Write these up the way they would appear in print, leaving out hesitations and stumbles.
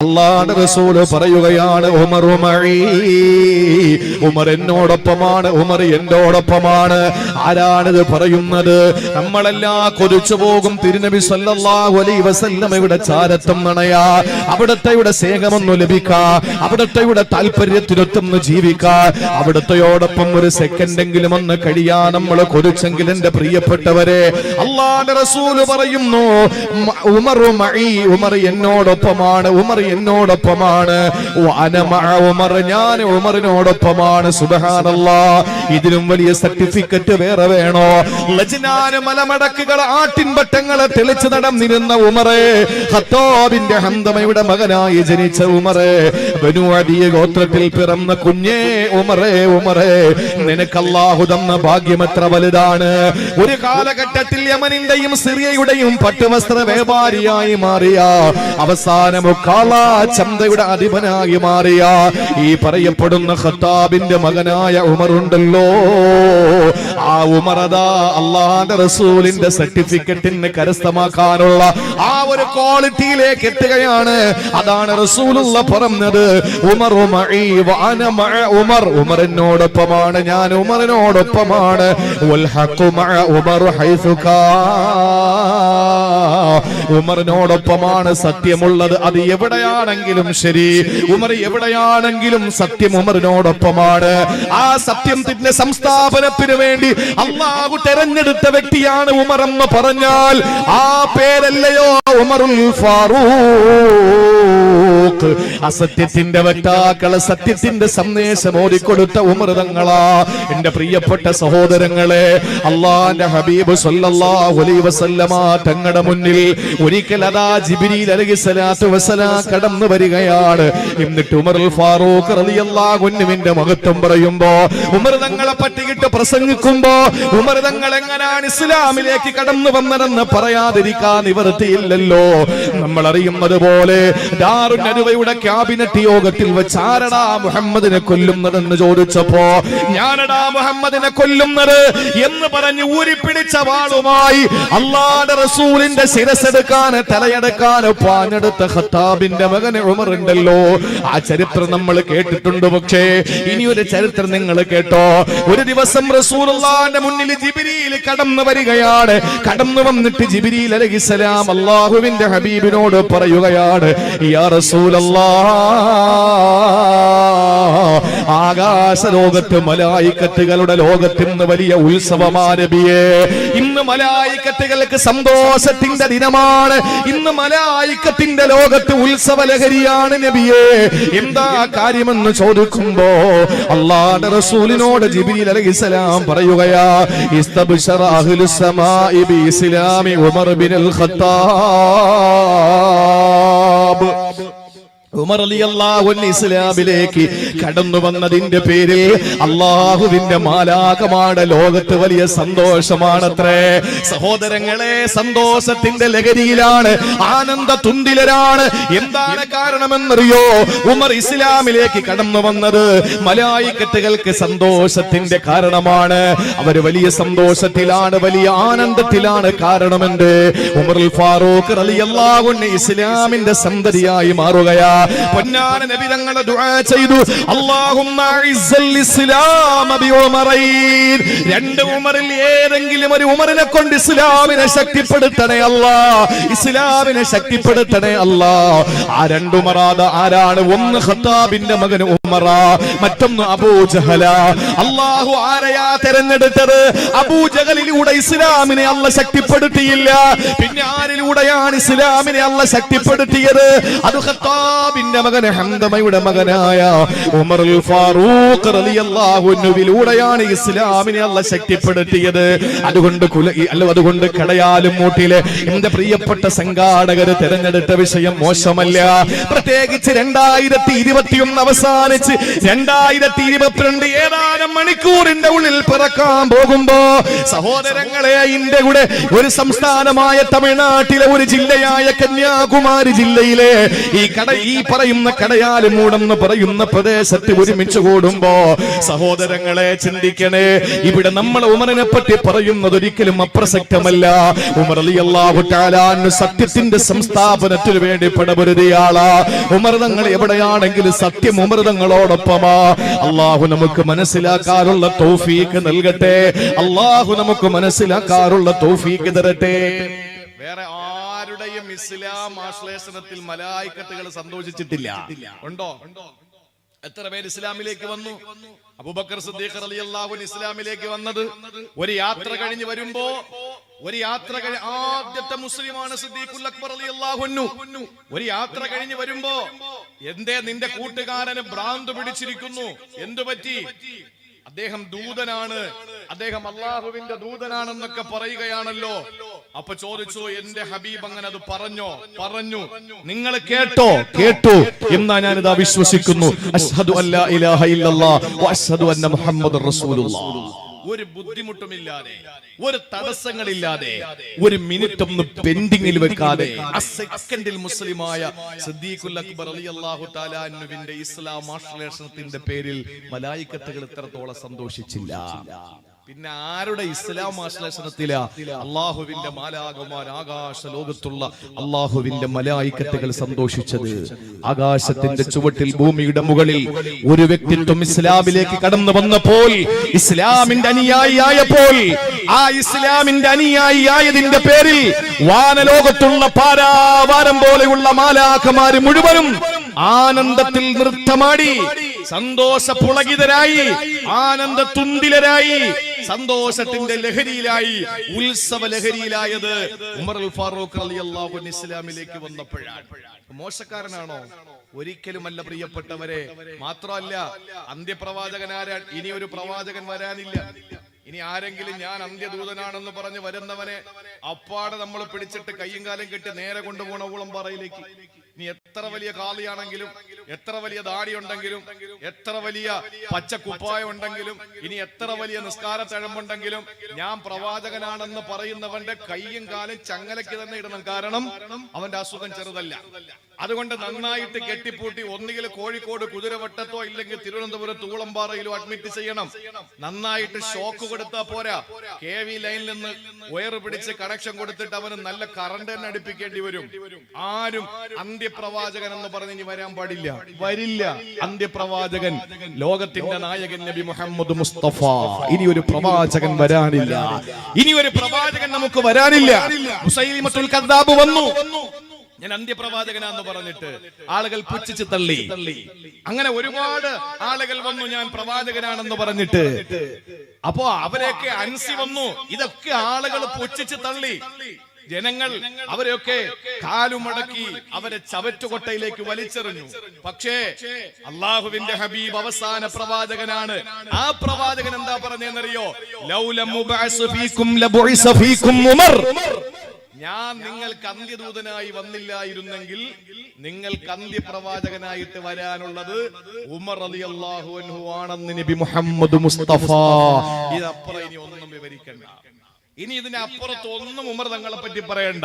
അല്ലാഹുവിന്റെ റസൂൽ പറയുകയാണ് ഉമർ എന്നോടൊപ്പമാണ്, ഉമർ എന്നോടൊപ്പമാണ്. ആരാണിത് പറയുന്നത്? നമ്മളെല്ലാം കൊതിച്ചു പോകും തിരുനബി സല്ലല്ലാഹു അലൈഹി വസല്ലമയുടെ ചാരത്തം നണയാ, അവിടുത്തെയുടെ സ്നേഹമൊന്നു ലഭിക്കാ, അവിടുത്തെയുടെ താല്പര്യത്തിനൊത്തൊന്ന് ജീവിക്കാ, അവിടുത്തെയോടൊപ്പം ഒരു സെക്കൻഡെങ്കിലും ഒന്ന് കഴിയാ നമ്മൾ കൊതിച്ചെങ്കിൽ എന്റെ പ്രിയപ്പെട്ടവരെ, അല്ലാഹുവിന്റെ റസൂൽ പറയുന്നു ഉമർ എന്നോടൊപ്പമാണ്, ഉമർ എന്നോടൊപ്പമാണ്. ഉമർ, ഞാൻ ഉമറിനോടൊപ്പമാണ്. സുബ്ഹാനല്ലാഹ്, ഇതിലും വലിയ സർട്ടിഫിക്കറ്റ് വേറെ വേണോ? ലജ്നാന് മലമടക്കുകൾ ആട്ടിൻപട്ടങ്ങളെ തെളിച്ചു നടന്നിരുന്ന ഉമറേ, ഖത്താബിന്റെ ഹംദമയുടെ മകനായി ജനിച്ച ഉമറേ, ബനൂ അദിയ ഗോത്രത്തിൽ പിറന്ന കുഞ്ഞേ ഉമറേ, ഉമറേ, നിനക്ക് അല്ലാഹു തന്ന ഭാഗ്യം എത്ര വലുതാണ്. ഒരു കാലഘട്ടത്തിൽ യമനിന്റെയും സിറിയയുടെയും പട്ടുവസ്ത്ര വ്യാപാരിയായി മാറിയ, അവസാനം ചന്തയുടെ അധിപനായി മാറിയ ഈ പറയപ്പെടുന്ന ഖത്താബിന്റെ മകനായ ഉമറുണ്ടല്ലോ, ആ ഉമറദാ അല്ലാഹുവിന്റെ റസൂലിന്റെ സർട്ടിഫിക്കറ്റിന് കരസ്ഥമാക്കാനുള്ള ആ ഒരു ക്വാളിറ്റിയിലേക്ക് എത്തുകയാണ്. അതാണ് റസൂലുള്ളാഹി പറഞ്ഞത്, ഉമറു മഈ വഅന മഅ ഉമർ, ഉമർ എന്നോടൊപ്പമാണ്, ഞാൻ ഉമറിനോടൊപ്പമാണ്. വൽ ഹഖു മഅ ഉമർ ഹൈസു കാ, ഉമറിനോടൊപ്പമാണ് സത്യമുള്ളത്. അത് എവിടെയാണെങ്കിലും ശരി, ഉമർ എവിടെയാണെങ്കിലും സത്യം ഉമറിനോടൊപ്പമാണ്. ആ സത്യത്തിന്റെ സംസ്ഥാപനത്തിന് വേണ്ടി അല്ലാഹു തെരഞ്ഞെടുത്ത വ്യക്തിയാണ് ഉമർ എന്ന് പറഞ്ഞാൽ ആ പേരല്ലയോ ഉമറുൽ ഫാറൂഖ്. അസത്യത്തിന്റെ വക്താക്കളെ സത്യത്തിന്റെ സന്ദേശം ഓടിക്കൊടുത്ത ഉമർ തങ്ങളാ. എന്റെ പ്രിയപ്പെട്ട സഹോദരങ്ങളെ, അല്ലാഹുവിന്റെ ഹബീബ് സല്ലല്ലാഹു അലൈഹി വസല്ലമ തങ്ങളുടെ മുന്നിൽ ഒരിക്കൽ അതാ ജിബ്രീൽ അലൈഹിസ്സലാത്തു വസ്സലാം കടന്നു വരികയാണ്. എന്നിട്ട് ഉമറുൽ ഫാറൂഖ് റളിയല്ലാഹു അൻഹുവിന്റെ മഹത്വം പറയുമ്പോ, ഉമർ തങ്ങളെ പറ്റിയിട്ട് പ്രസംഗിക്കുമ്പോ, ഉമർ തങ്ങൾ എങ്ങനെയാണ് ഇസ്ലാമിലേക്ക് കടന്നു വന്നതെന്ന് പറയാതിരിക്കാൻ നിവൃത്തിയില്ലല്ലോ. നമ്മൾ അറിയുന്നത് പോലെ ദാറുൻ നദവയുടെ ക്യാബിനറ്റ് യോഗത്തിൽ വെച്ച് ആരടാ മുഹമ്മദിനെ കൊല്ലുന്നതെന്ന് ചോദിച്ചപ്പോ, ഞാനടാ മുഹമ്മദിനെ കൊല്ലുന്നത് എന്ന് പറഞ്ഞ് ഊരിപ്പിടിച്ച വാളുമായി അല്ലാഹുവിന്റെ റസൂലിന്റെ ശിരസെടുക്കാൻ തലയെടുക്കാൻ പാഞ്ഞെടുത്ത ഖത്താബിന്റെ മകൻ ഉമർ ഉണ്ടല്ലോ. ആ ചരിത്രം നമ്മൾ കേട്ടിട്ടുണ്ട്. പക്ഷേ ഇനിയൊരു ചരിത്രം നിങ്ങൾ കേട്ടോ. ഒരു ദിവസം റസൂലുള്ളാഹിന്റെ മുന്നിൽ ജിബ്രീൽ കടന്നു വരികയാണ്. കടന്നു വന്നിട്ട് ജിബ്രീൽ അലൈഹിസ്സലാം അല്ലാഹുവിന്റെ ഹബീബിനോട് പറയുകയാണ്, യാ റസൂലല്ലാഹ്, ആകാശ ലോകത്ത് മലായിക്കത്തുകളുടെ ലോകത്ത് ഇന്ന് വലിയ ഉത്സവമാണ് നബിയേ. ഇന്ന് മലായിക്കത്തുകൾക്ക് സന്തോഷത്തിന്റെ ദിനമാണ്. ഇന്ന് മലായിക്കത്തിന്റെ ലോകത്ത് ഉത്സവ ലഹരിയാണ് നബിയേ. എന്താ കാര്യമെന്ന് ചോദിക്കുമ്പോ അല്ലാഹുവിന്റെ റസൂലിനോട് ജിബ്രീൽ അലൈഹിസ്സലാം പറയുകയാ, ഇസ്തബ്ശറ അഹ്ലുസ് സമാഇ ബി ഇസ്ലാമി ഉമർ ബിനുൽ ഖത്താബ്. ഉമർ റളിയല്ലാഹു അൻഹു ഇസ്ലാമിലേക്ക് കടന്നു വന്നതിന്റെ പേരിൽ അല്ലാഹുവിന്റെ മാലാഖമാരുടെ ലോകത്ത് വലിയ സന്തോഷമാണത്രേ. സഹോദരങ്ങളെ, സന്തോഷത്തിന്റെ ലഹരിയിലാണ്, ആനന്ദ തുന്തിലരാണ്. എന്താണ് കാരണമെന്നറിയോ? ഉമർ ഇസ്ലാമിലേക്ക് കടന്നു വന്നത് മലായിക്കത്തുകൾക്ക് സന്തോഷത്തിന്റെ കാരണമാണ്. അവര് വലിയ സന്തോഷത്തിലാണ്, വലിയ ആനന്ദത്തിലാണ്. കാരണമെന്ത്? ഉമറുൽ ഫാറൂഖ് റളിയല്ലാഹു അൻഹു ഇസ്ലാമിന്റെ സന്തതിയായി മാറുകയാ. പൊന്നാന നബി തങ്ങളെ ദുആ ചെയ്തു, അല്ലാഹുമ്മ ഇസ്സൽ ഇസ്ലാമ ബി ഉമറൈൻ. രണ്ട് ഉമറിൽ ഏതെങ്കിലും ഒരു ഉമറിനെ കൊണ്ട് ഇസ്ലാമിനെ ശക്തിപ്പെടുത്തണേ അല്ലാഹ്, ഇസ്ലാമിനെ ശക്തിപ്പെടുത്തണേ അല്ലാഹ്. ആ രണ്ട് ഉമറാദ ആരാണ്? ഒന്ന് ഖത്താബിന്റെ മകൻ ഉമറാ, മറ്റൊന്ന് അബൂജഹല. അല്ലാഹു ആരെയാ തെരഞ്ഞെടുത്തത്? അബൂജഹലിലൂടെ ഇസ്ലാമിനെ അല്ലാഹ് ശക്തിപ്പെടുത്തിയില്ല. പിന്നെ ആരിലൂടെയാണ് ഇസ്ലാമിനെ അല്ലാഹ് ശക്തിപ്പെടുത്തിയത്? അത് ഖത്താബിന്റെ മകൻ ഹംദമയുടെ മകനായ ഉമറുൽ ഫാറൂഖ് റളിയല്ലാഹു അൻഹുവിലൂടെയാണ് ഇസ്ലാമിനെ അല്ലാഹ് ശക്തിപ്പെടുത്തിയത്. അതുകൊണ്ട് കടയാലും മൂട്ടിലെ എന്റെ പ്രിയപ്പെട്ട സംഘാടകർ തെരഞ്ഞെടുത്ത വിഷയം മോശമല്ല. പ്രത്യേകിച്ച് 2021 അവസാനിച്ച് 2022 ഏതാനും മണിക്കൂറിന്റെ ഉള്ളിൽ പിറക്കാൻ പോകുമ്പോ സഹോദരങ്ങളെ, ഇന്ത്യയുടെ ഒരു സംസ്ഥാനമായ തമിഴ്നാട്ടിലെ ഒരു ജില്ലയായ കന്യാകുമാരി ജില്ലയിലെ ഈ പറയുന്ന കടയാല് മൂടെന്ന് പറയുന്ന പ്രദേശത്ത് ഒരുമിച്ച് കൂടുമ്പോ സഹോദരങ്ങളെ ചിന്തിക്കണേ, ഇവിടെ നമ്മൾ ഉമറിനെ പറ്റി പറയുന്നത് ഒരിക്കലും അപ്രസക്തമല്ല. ഉമർ റളിയല്ലാഹു തആല അൻഹു സത്യത്തിന്റെ സംസ്ഥാപനത്തിന് വേണ്ടി പടപൊരുതിയാളാ. ഉമർ തങ്ങൾ എവിടെയാണെങ്കിലും സത്യം ഉമർ തങ്ങളോടൊപ്പമാ. അള്ളാഹു നമുക്ക് മനസ്സിലാക്കാനുള്ള തൗഫീഖ് നൽകട്ടെ. അള്ളാഹു നമുക്ക് മനസ്സിലാക്കാനുള്ള തൗഫീഖ് തരട്ടെ. വേറെ ആരുടെയും ഇസ്ലാം ആശ്ലേഷണത്തിൽ മലായിക്കത്തുകൾ സന്തോഷിച്ചിട്ടില്ല. ഉണ്ടോ? എത്ര പേര് ഇസ്ലാമിലേക്ക് വന്നു? അബൂബക്കർ സിദ്ദീഖ് റളിയല്ലാഹു അൻഹു ഇസ്ലാമിലേക്ക് വന്നത് ഒരു യാത്ര കഴിഞ്ഞ് വരുമ്പോ, ആദ്യത്തെ മുസ്ലിമാണ് സിദ്ദീഖുൽ അക്ബർ റളിയല്ലാഹു അൻഹു. ഒരു യാത്ര കഴിഞ്ഞ് വരുമ്പോ, എന്തേ നിന്റെ കൂട്ടുകാരന് ഭ്രാന്ത് പിടിച്ചിരിക്കുന്നു, എന്തു പറ്റി? അദ്ദേഹം ദൂതനാണ്, അദ്ദേഹം അള്ളാഹുവിന്റെ ദൂതനാണെന്നൊക്കെ പറയുകയാണല്ലോ. അപ്പൊ ചോദിച്ചു, എന്റെ ഹബീബ് അങ്ങനെ അത് പറഞ്ഞു. നിങ്ങൾ കേട്ടു എന്നാ ഞാനിതാ വിശ്വസിക്കുന്നു. അശ്ഹദു അല്ലാ ഇലാഹ ഇല്ലല്ലാഹ് വ അശ്ഹദു അന്ന മുഹമ്മദുർ റസൂലുള്ളാഹ്. ഒരു ബുദ്ധിമുട്ടുമില്ലാതെ, ഒരു തടസ്സങ്ങളില്ലാതെ, ഒരു മിനിറ്റ് ഒന്ന് പെൻഡിങ്ങിൽ വെക്കാതെ ആ സെക്കൻഡിൽ മുസ്ലിമായ സിദ്ദീഖുൽ അക്ബർ റളിയല്ലാഹു തആല അൻഹുവിന്റെ ഇസ്ലാം ആശ്ലേഷണത്തിന്റെ പേരിൽ മലായിക്കത്തുകൾ ഇത്രത്തോളം സന്തോഷിച്ചില്ല. പിന്നെ ആരുടെ ഇസ്ലാം ആശ്ലേഷണത്തിലാ അള്ളാഹുവിന്റെ മാലാകമാർ, ആകാശ ലോകത്തുള്ള അള്ളാഹുവിന്റെ മലായിക്കത്തുകൾ സന്തോഷിച്ചത്? ആകാശത്തിന്റെ ചുവട്ടിൽ ഭൂമിയുടെ മുകളിൽ ഒരു വ്യക്തിത്വം ഇസ്ലാമിലേക്ക് കടന്നു വന്നപ്പോൾ, ഇസ്ലാമിന്റെ അനുയായിയായപ്പോൾ, ആ ഇസ്ലാമിന്റെ അനുയായിയായതിന്റെ പേരിൽ വാനലോകത്തുള്ള പാരാവാരം പോലെയുള്ള മാലാഖമാര് മുഴുവനും ആനന്ദത്തിൽ നൃത്തമാടി, സന്തോഷ പുളകിതരായി, ആനന്ദ തുന്തിലരായി, സന്തോഷത്തിന്റെ ലഹരിയിലായി, ഉത്സവ ലഹരിയിലായത് ഉമറുൽ ഫാറൂഖ് റളിയല്ലാഹു അൻഹു ഇസ്ലാമിലേക്ക് വന്നപ്പോഴാണ്. മോശക്കാരനാണോ? ഒരിക്കലുമല്ല പ്രിയപ്പെട്ടവരെ. മാത്രമല്ല, അന്ത്യപ്രവാചകൻ ആരാണ്? ഇനി ഒരു പ്രവാചകൻ വരാനില്ല. ഇനി ആരെങ്കിലും ഞാൻ അന്ത്യദൂതനാണെന്ന് പറഞ്ഞ് വരുന്നവനെ അപ്പാടെ നമ്മൾ പിടിച്ചിട്ട് കയ്യും കാലം കെട്ടി നേരെ കൊണ്ടുപോകണ ഊളംപാറയിലേക്ക്. ഇനി എത്ര വലിയ കാളിയാണെങ്കിലും, എത്ര വലിയ ദാടി ഉണ്ടെങ്കിലും, എത്ര വലിയ പച്ച കുപ്പായം ഉണ്ടെങ്കിലും, ഇനി എത്ര വലിയ നിസ്കാര തഴമ്പുണ്ടെങ്കിലും, ഞാൻ പ്രവാചകനാണെന്ന് പറയുന്നവന്റെ കയ്യും കാലും ചങ്ങലയ്ക്ക് തന്നെ ഇടണം. കാരണം അവന്റെ അസുഖം ചെറുതല്ല. അതുകൊണ്ട് നന്നായിട്ട് കെട്ടിപ്പൂട്ടി ഒന്നുകിൽ കോഴിക്കോട് കുതിരവട്ടത്തോ ഇല്ലെങ്കിൽ തിരുവനന്തപുരത്ത് ഊളംപാറയിലോ അഡ്മിറ്റ് ചെയ്യണം. നന്നായിട്ട് ഷോക്ക് കൊടുത്താ പോരാ, KV ലൈനിൽ നിന്ന് വയർ പിടിച്ച് കണക്ഷൻ കൊടുത്തിട്ട് അവന് നല്ല കറണ്ട് തന്നെ അടുപ്പിക്കേണ്ടി വരും. ആരും അന്ത്യപ്രവാചകൻ എന്ന് പറഞ്ഞ് ഇനി വരാൻ പാടില്ല, വരില്ല. അന്ത്യപ്രവാചകൻ ലോകത്തിന്റെ നായകൻ നബി മുഹമ്മദ് മുസ്തഫ. ഇനി ഒരു പ്രവാചകൻ വരാനില്ല, ഇനി ഒരു പ്രവാചകൻ നമുക്ക് വരാനില്ല. മുസൈലിമത്തുൽ കദ്ദാബ് വന്നു, ഞാൻ അന്ത്യപ്രവാചകനാന്ന് പറഞ്ഞിട്ട് ആളുകൾ പുച്ഛിച്ച് തള്ളി. അങ്ങനെ ഒരുപാട് ആളുകൾ വന്നു ഞാൻ പ്രവാചകനാണെന്ന് പറഞ്ഞിട്ട്. അപ്പോ അവരെയൊക്കെ അൻസി വന്നു. ഇതൊക്കെ ആളുകൾ പുച്ഛിച്ച് തള്ളി. ജനങ്ങൾ അവരെയൊക്കെ കാലുമടക്കി അവരെ ചവറ്റുകൊട്ടയിലേക്ക് വലിച്ചെറിഞ്ഞു. പക്ഷേ അള്ളാഹുവിന്റെ ഹബീബ് അവസാന പ്രവാചകനാണ്. ആ പ്രവാചകൻ എന്താ പറഞ്ഞെന്നറിയോ? ലൗലം മുബഅസ് ഫീകും ലബുഇസ ഫീകും ഉമർ. ഞാൻ നിങ്ങൾക്ക് അന്ത്യദൂതനായി വന്നില്ലായിരുന്നെങ്കിൽ നിങ്ങൾക്ക് അന്ത്യപ്രവാചകനായിട്ട് വരാനുള്ളത് ഉമർ റളിയല്ലാഹു അൻഹു ആണെന്ന് നബി മുഹമ്മദ് മുസ്തഫ. ഇതപ്പുറം ഇനി ഒന്നും വിവരിക്കണ്ട. ഇനി ഇതിനപ്പുറത്ത് ഒന്നും ഉമർ തങ്ങളെ പറ്റി പറയണ്ട.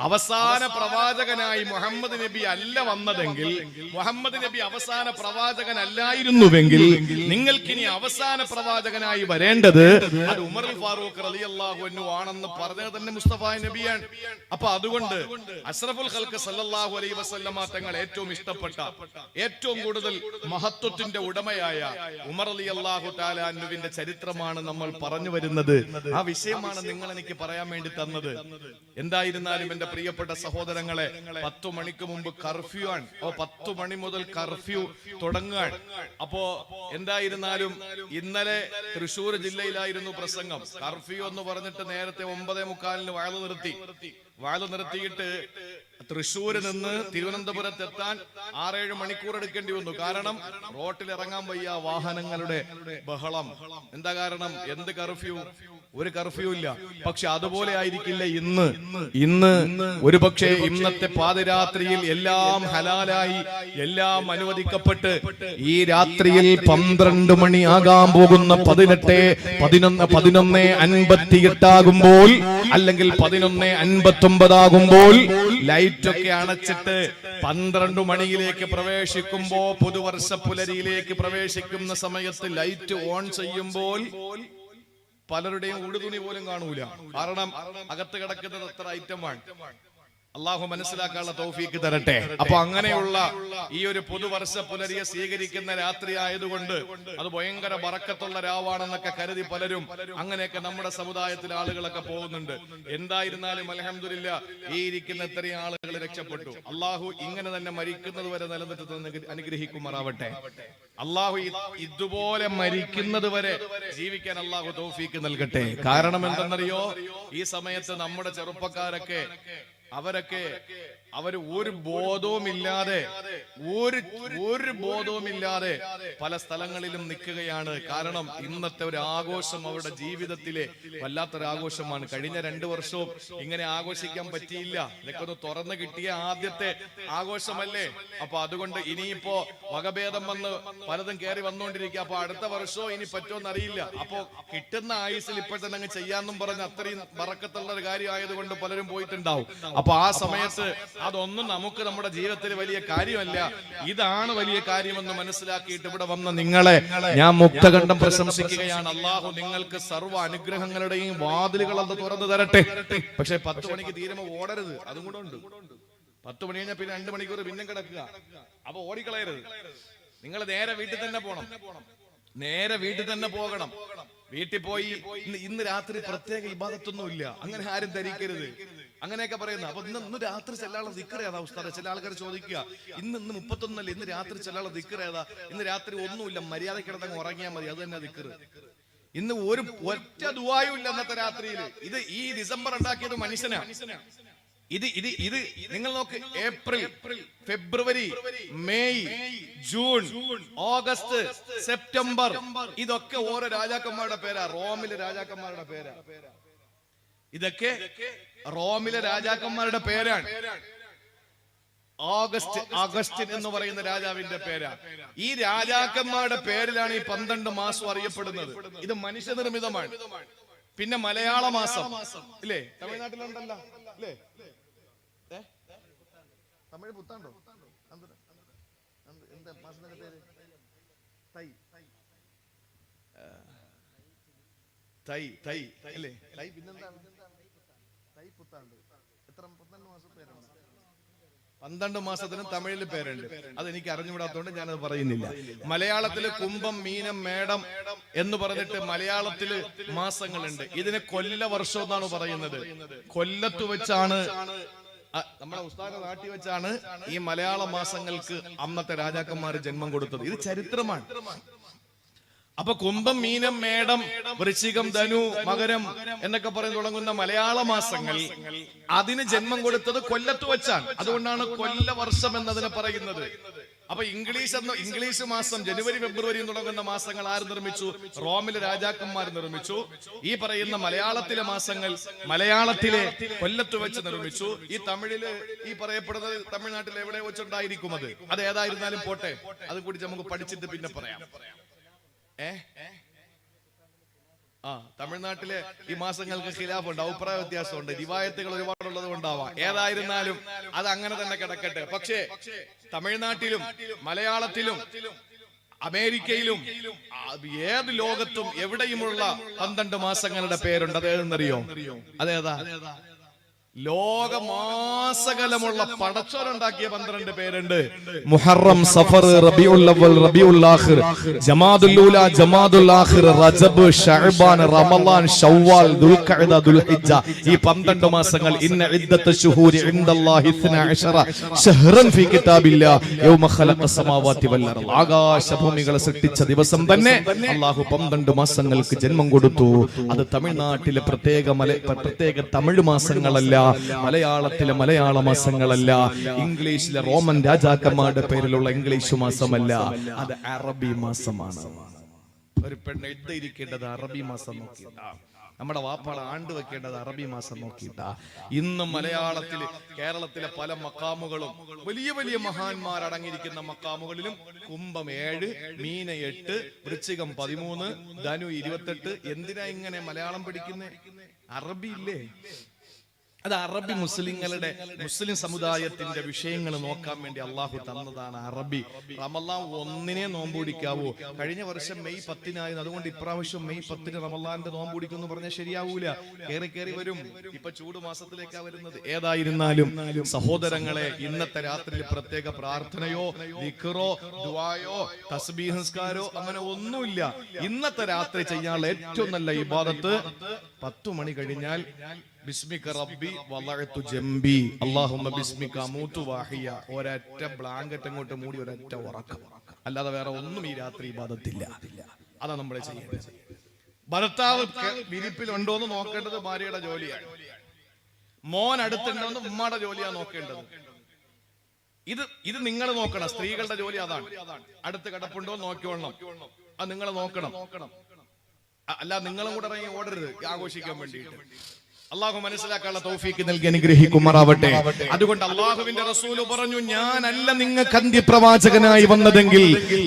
അവസാന പ്രവാചകനായി മുഹമ്മദ് നബി അല്ല വന്നതെങ്കിൽ, മുഹമ്മദ് നബി അവസാന പ്രവാചകൻ അല്ലായിരുന്നുവെങ്കിൽ നിങ്ങൾക്കിനി അവസാന പ്രവാചകനായി വരേണ്ടത് അത് ഉമറുൽ ഫാറൂഖ് റളിയല്ലാഹു അൻഹു ആണെന്ന് പറഞ്ഞത് തന്നെ മുസ്തഫ നബിയാണ്. അപ്പൊ അതുകൊണ്ട് അഷ്റഫുൽ ഖൽഖ് സല്ലല്ലാഹു അലൈഹി വസല്ലമ തങ്ങൾ ഏറ്റവും ഇഷ്ടപ്പെട്ട, ഏറ്റവും കൂടുതൽ മഹത്വത്തിന്റെ ഉടമയായ ഉമർ റളിയല്ലാഹു തആല അൻഹുവിന്റെ ചരിത്രമാണ് നമ്മൾ പറഞ്ഞു വരുന്നത്. ആ വിഷയമാണ് നിങ്ങൾ എനിക്ക് പറയാൻ വേണ്ടി തന്നത്. എന്തായിരുന്നാലും എന്റെ പ്രിയപ്പെട്ട സഹോദരങ്ങളെ, 10 മണിക്ക് മുമ്പ് കർഫ്യൂ ആണ്. 10 മണി മുതൽ കർഫ്യൂ തുടങ്ങുകയാണ്. അപ്പോ എന്തായിരുന്നാലും ഇന്നലെ തൃശ്ശൂർ ജില്ലയിലായിരുന്നു പ്രസംഗം. കർഫ്യൂ എന്ന് പറഞ്ഞിട്ട് നേരത്തെ 9:45 വാഴ നിർത്തിയിട്ട് തൃശ്ശൂരിൽ നിന്ന് തിരുവനന്തപുരത്ത് എത്താൻ 6-7 മണിക്കൂർ എടുക്കേണ്ടി വന്നു. കാരണം റോട്ടിൽ ഇറങ്ങാൻ വയ്യ, വാഹനങ്ങളുടെ ബഹളം. എന്താ കാരണം? എന്ത് കർഫ്യൂ? ഒരു കർഫ്യൂ ഇല്ല. പക്ഷെ അതുപോലെ ആയിരിക്കില്ല ഇന്ന് ഒരു പക്ഷേ ഇന്നത്തെ പാതിരാത്രിയിൽ എല്ലാം ഹലാലായി, എല്ലാം അനുവദിക്കപ്പെട്ട് ഈ രാത്രിയിൽ 12 മണി ആകാൻ പോകുന്ന 11:58 ആകുമ്പോൾ അല്ലെങ്കിൽ 11:59 ആകുമ്പോൾ ലൈറ്റൊക്കെ അണച്ചിട്ട് 12 മണിയിലേക്ക് പ്രവേശിക്കുമ്പോ, പുതുവർഷ പുലരിയിലേക്ക് പ്രവേശിക്കുന്ന സമയത്ത് ലൈറ്റ് ഓൺ ചെയ്യുമ്പോൾ പലരുടെയും ഉടുതുണി പോലും കാണൂല. കാരണം അകത്ത് കിടക്കുന്നത് അത്ര ഐറ്റമാണ്. അള്ളാഹു മനസ്സിലാക്കാനുള്ള തൗഫീക്ക് തരട്ടെ. അപ്പൊ അങ്ങനെയുള്ള ഈ ഒരു പുതുവർഷ പുലരിയെ സ്വീകരിക്കുന്ന രാത്രി ആയതുകൊണ്ട് അത് ഭയങ്കര ബറക്കത്തുള്ള രാവാണെന്നൊക്കെ കരുതി പലരും അങ്ങനെയൊക്കെ നമ്മുടെ സമുദായത്തിലെ ആളുകളൊക്കെ പോകുന്നുണ്ട്. എന്തായിരുന്നാലും അൽഹംദുലില്ലാ ഈ ഇരിക്കുന്ന ഇത്രയും ആളുകൾ രക്ഷപ്പെട്ടു. അള്ളാഹു ഇങ്ങനെ തന്നെ മരിക്കുന്നത് വരെ നിലനിർത്തി അനുഗ്രഹിക്കുമാറാവട്ടെ. അള്ളാഹു ഇതുപോലെ മരിക്കുന്നത് വരെ ജീവിക്കാൻ അള്ളാഹു തൗഫീക്ക് നൽകട്ടെ. കാരണം എന്തെന്നറിയോ, ഈ സമയത്ത് നമ്മുടെ ചെറുപ്പക്കാരൊക്കെ അവര് ഒരു ബോധവുമില്ലാതെ പല സ്ഥലങ്ങളിലും നിൽക്കുകയാണ്. കാരണം ഇന്നത്തെ ഒരു ആഘോഷം അവരുടെ ജീവിതത്തിലെ വല്ലാത്തൊരാഘോഷമാണ്. കഴിഞ്ഞ 2 വർഷവും ഇങ്ങനെ ആഘോഷിക്കാൻ പറ്റിയില്ല. ഇതൊക്കെ ഒന്ന് തുറന്നു കിട്ടിയ ആദ്യത്തെ ആഘോഷമല്ലേ. അപ്പൊ അതുകൊണ്ട് ഇനിയിപ്പോ വകഭേദം വന്ന് പലതും കയറി വന്നുകൊണ്ടിരിക്കുക. അപ്പൊ അടുത്ത വർഷവും ഇനി പറ്റുമെന്ന് അറിയില്ല. അപ്പൊ കിട്ടുന്ന ആയുസിൽ ഇപ്പോൾ തന്നെ അങ്ങ് ചെയ്യാന്നും പറഞ്ഞ് അത്രയും ബറക്കത്തുള്ള ഒരു കാര്യം ആയതുകൊണ്ട് പലരും പോയിട്ടുണ്ടാവും. അപ്പൊ ആ സമയത്ത് അതൊന്നും നമുക്ക് നമ്മുടെ ജീവിതത്തിൽ വലിയ കാര്യമല്ല, ഇതാണ് വലിയ കാര്യമെന്ന് മനസ്സിലാക്കിയിട്ട് ഇവിടെ വന്ന നിങ്ങളെ ഞാൻ മുക്തകണ്ഠം പ്രശംസിക്കുകയാണ്. അള്ളാഹു നിങ്ങൾക്ക് സർവ്വ അനുഗ്രഹങ്ങളുടെയും വാതിലുകൾ അത് തുറന്നു തരട്ടെ. പക്ഷെ 10 മണിക്ക് തീരുമ്പോ ഓടരുത്, അതും കൂടെ ഉണ്ട്. 10 മണി കഴിഞ്ഞാൽ പിന്നെ 2 മണിക്കൂർ പിന്നെ കിടക്കുക. അപ്പൊ ഓടിക്കളയരുത്. നിങ്ങൾ നേരെ വീട്ടിൽ തന്നെ പോകണം, നേരെ വീട്ടിൽ തന്നെ പോകണം. വീട്ടിൽ പോയി ഇന്ന് രാത്രി പ്രത്യേക ഇബാദത്തൊന്നും ഇല്ല, അങ്ങനെ ആരും ധരിക്കരുത്. അങ്ങനെയൊക്കെ പറയുന്നത്. അപ്പൊ ഇന്ന് രാത്രി ചെല്ലാനുള്ള ദിക്ർ ഏതാ ഉസ്താദേ? ചില ആൾക്കാർ ചോദിക്കുക, ഇന്ന് 31 ഇന്ന് രാത്രി ചെല്ലാനുള്ള ദിക്ർ ഏതാ? ഇന്ന് രാത്രി ഒന്നുമില്ല, മര്യാദ കിടന്നങ്ങ് ഉറങ്ങിയാൽ മതി, അത് തന്നെ ദിക്ർ. ഇന്ന് ഒരു ഒറ്റ ദുആയും ഇല്ല ഇന്നത്തെ രാത്രിയിൽ. ഈ ഡിസംബർ ഉണ്ടാക്കിയത് മനുഷ്യനാണ്. ഇത് നിങ്ങൾ നോക്ക്, ഏപ്രിൽ, ഫെബ്രുവരി, മെയ്, ജൂൺ, ഓഗസ്റ്റ്, സെപ്റ്റംബർ, ഇതൊക്കെ ഓരോ രാജാക്കന്മാരുടെ പേരാ. റോമിലെ രാജാക്കന്മാരുടെ പേരാ. ഇതൊക്കെ റോമിലെ രാജാക്കന്മാരുടെ പേരാണ്. അഗസ്റ്റിൻ എന്ന് പറയുന്ന രാജാവിന്റെ പേരാ. ഈ രാജാക്കന്മാരുടെ പേരിലാണ് ഈ 12 മാസം അറിയപ്പെടുന്നത്. ഇത് മനുഷ്യനിർമ്മിതമാണ്. പിന്നെ മലയാള മാസം ഇല്ലേ, തമിഴ്നാട്ടിലുണ്ടല്ലോ അല്ലേ? തമിഴ് പുത്താണ്ടോ? എന്താ മാസത്തിന്റെ പേര്? തൈ അല്ലേ? തൈ. പിന്നെന്താണ്? തൈ പുത്താണ്ട്. എത്ര 12 മാസം പേരുണ്ട്? 12 മാസത്തിന് തമിഴിൽ പേരുണ്ട്. അതെനിക്ക് അറിഞ്ഞുകൂടാത്തോണ്ട് ഞാനത് പറയുന്നില്ല. മലയാളത്തില് കുംഭം, മീനം, മേടം എന്ന് പറഞ്ഞിട്ട് മലയാളത്തില് മാസങ്ങളുണ്ട്. ഇതിന് കൊല്ലവർഷം എന്നാണ് പറയുന്നത്. കൊല്ലത്ത് വെച്ചാണ്, നമ്മുടെ ഉസ്താദിന്റെ നാട്ടിൽ വെച്ചാണ് ഈ മലയാള മാസങ്ങൾക്ക് അന്നത്തെ രാജാക്കന്മാർ ജന്മം കൊടുത്തത്. ഇത് ചരിത്രമാണ്. അപ്പൊ കുംഭം, മീനം, മേടം, വൃശ്ചികം, ധനു, മകരം എന്നൊക്കെ പറഞ്ഞു തുടങ്ങുന്ന മലയാള മാസങ്ങൾ അതിന് ജന്മം കൊടുത്തത് കൊല്ലത്ത് വെച്ചാണ്. അതുകൊണ്ടാണ് കൊല്ലവർഷം എന്നതിനെ പറയുന്നത്. അപ്പൊ ഇംഗ്ലീഷ് മാസം ജനുവരി, ഫെബ്രുവരി തുടങ്ങുന്ന മാസങ്ങൾ ആര് നിർമ്മിച്ചു? റോമിലെ രാജാക്കന്മാർ നിർമ്മിച്ചു. ഈ പറയുന്ന മലയാളത്തിലെ മാസങ്ങൾ മലയാളത്തിലെ കൊല്ലത്ത് വെച്ച് നിർമ്മിച്ചു. ഈ തമിഴില് ഈ പറയപ്പെടുന്നത് തമിഴ്നാട്ടിൽ എവിടെ വെച്ചുണ്ടായിരിക്കും. അത് ഏതായിരുന്നാലും പോട്ടെ, അത് കൂടി നമുക്ക് പഠിച്ചിട്ട് പിന്നെ പറയാം. തമിഴ്നാട്ടിലെ ഈ മാസങ്ങൾക്ക് ഖിലാഫുണ്ട്, അഭിപ്രായ വ്യത്യാസമുണ്ട്, റിവായത്തുകൾ ഒരുപാടുള്ളത് കൊണ്ടാവാം. ഏതായിരുന്നാലും അത് അങ്ങനെ തന്നെ കിടക്കട്ടെ. പക്ഷേ തമിഴ്നാട്ടിലും മലയാളത്തിലും അമേരിക്കയിലും ഏത് ലോകത്തും എവിടെയുമുള്ള 12 മാസങ്ങളുടെ പേരുണ്ട്. അതേതെന്നറിയോ? അതേതാ? ലോകമാസകലമുള്ള പടച്ചോനുണ്ടാക്കിയ 12 പേരുണ്ട്. മുഹറം, സഫർ, റബീഉൽ അവ്വൽ, റബീഉൽ ആഖിർ, ജമാദുൽ ഊല, ജമാദുൽ ആഖിർ, റജബ്, ശഅബാൻ, റമളാൻ, ശവ്വാൽ, ദുൽഖഅദ, ദുൽഹിജ്ജ. ഈ 12 മാസങ്ങൾ ഇന്ന ഇദ്ദത്ത ശുഹൂരി ഇൻദല്ലാഹി 12 ശഹ്റൻ ഫീ കിതാബില്ലാഹ് യൗമ ഖലഖസ് സമാവാതി വൽ അർള്. ആകാശഭൂമികളെ സൃഷ്ടിച്ച ദിവസം തന്നെ അല്ലാഹു 12 മാസങ്ങൾക്ക് ജന്മം കൊടുത്തു. അത് തമിഴ്നാട്ടിലെ പ്രത്യേക തമിഴ് മാസങ്ങളല്ല, മലയാളത്തിലെ മലയാള മാസങ്ങളല്ല, ഇംഗ്ലീഷിലെ റോമൻ രാജാക്കന്മാരുടെ പേരിലുള്ള ഇംഗ്ലീഷ് മാസമല്ല, അത് അറബി മാസമാണ്. ഒരു പെണ്ണ് എഴുതിയിരിക്കേണ്ടത് അറബി മാസം നോക്കിയിട്ടാ. നമ്മുടെ വാപ്പാട് ആണ്ട് വെക്കേണ്ടത് അറബി മാസം നോക്കിയിട്ടാ. ഇന്നും മലയാളത്തിൽ കേരളത്തിലെ പല മക്കാമുകളും വലിയ വലിയ മഹാന്മാർ അടങ്ങിയിരിക്കുന്ന മക്കാമുകളിലും കുംഭം 7, മീന 8, വൃശ്ചികം 13, ധനു 28. എന്തിനാ ഇങ്ങനെ മലയാളം പഠിക്കുന്നേ? അറബി ഇല്ലേ? അത് അറബി മുസ്ലിങ്ങളുടെ മുസ്ലിം സമുദായത്തിന്റെ വിഷയങ്ങൾ നോക്കാൻ വേണ്ടി അള്ളാഹു തന്നതാണ് അറബി. റമളാൻ 1-നെ നോമ്പ് പിടിക്കാവൂ. കഴിഞ്ഞ വർഷം മെയ് 10-നായിരുന്നു. അതുകൊണ്ട് ഇപ്രാവശ്യം മെയ് 10-ന് റമളാന്റെ നോമ്പ് പിടിക്കുമെന്ന് പറഞ്ഞാൽ ശരിയാവൂല. കയറി വരും. ഇപ്പൊ ചൂട് മാസത്തിലേക്കാ വരുന്നത്. ഏതായിരുന്നാലും സഹോദരങ്ങളെ, ഇന്നത്തെ രാത്രിയിൽ പ്രത്യേക പ്രാർത്ഥനയോ ദിക്റോ ദുആയോ തസ്ബീഹ് നിസ്കാരോ അങ്ങനെ ഒന്നുമില്ല. ഇന്നത്തെ രാത്രി ചെയ്യാനുള്ള ഏറ്റവും നല്ല ഇബാദത്ത് 10 മണി കഴിഞ്ഞാൽ ബിസ്മിക റബ്ബി വളഅതു ജംബി അല്ലാഹുമ്മ ബിസ്മിക അമൂതു വഹിയ, ഒരൊറ്റ ബ്ലാങ്കറ്റ് അങ്ങോട്ട് മൂടി ഒരൊറ്റ ഉറക്കം. അല്ലാതെ വേറെ ഒന്നും ഈ രാത്രി ഇബാദത്തില്ല. അതാ നമ്മളെ ചെയ്യേണ്ടത്. ഭർത്താവ് വിരിപ്പിലുണ്ടോന്ന് നോക്കേണ്ടത് ഭാര്യയുടെ ജോലിയാണ്. മോൻ അടുത്തുണ്ടോന്ന് ഉമ്മയുടെ ജോലിയാണ് നോക്കേണ്ടത്. ഇത് നിങ്ങൾ നോക്കണം. സ്ത്രീകളുടെ ജോലി അതാണ്. അടുത്ത് കിടപ്പുണ്ടോ നോക്കിക്കൊള്ളണം. അത് നിങ്ങൾ നോക്കണം. അല്ല നിങ്ങളും കൂടെ ഇറങ്ങി ഓടരുത് ആഘോഷിക്കാൻ വേണ്ടിയിട്ട്. അള്ളാഹു മനസ്സിലാക്കാനുള്ള തൗഫീക്ക് നൽകി അനുഗ്രഹിക്കുമാറാവട്ടെ. അതുകൊണ്ട് അള്ളാഹുവിന്റെ റസൂൽ പറഞ്ഞു, ഞാനല്ല നിങ്ങൾക്ക് അന്ത്യപ്രവാചകനായി വന്നതെങ്കിൽ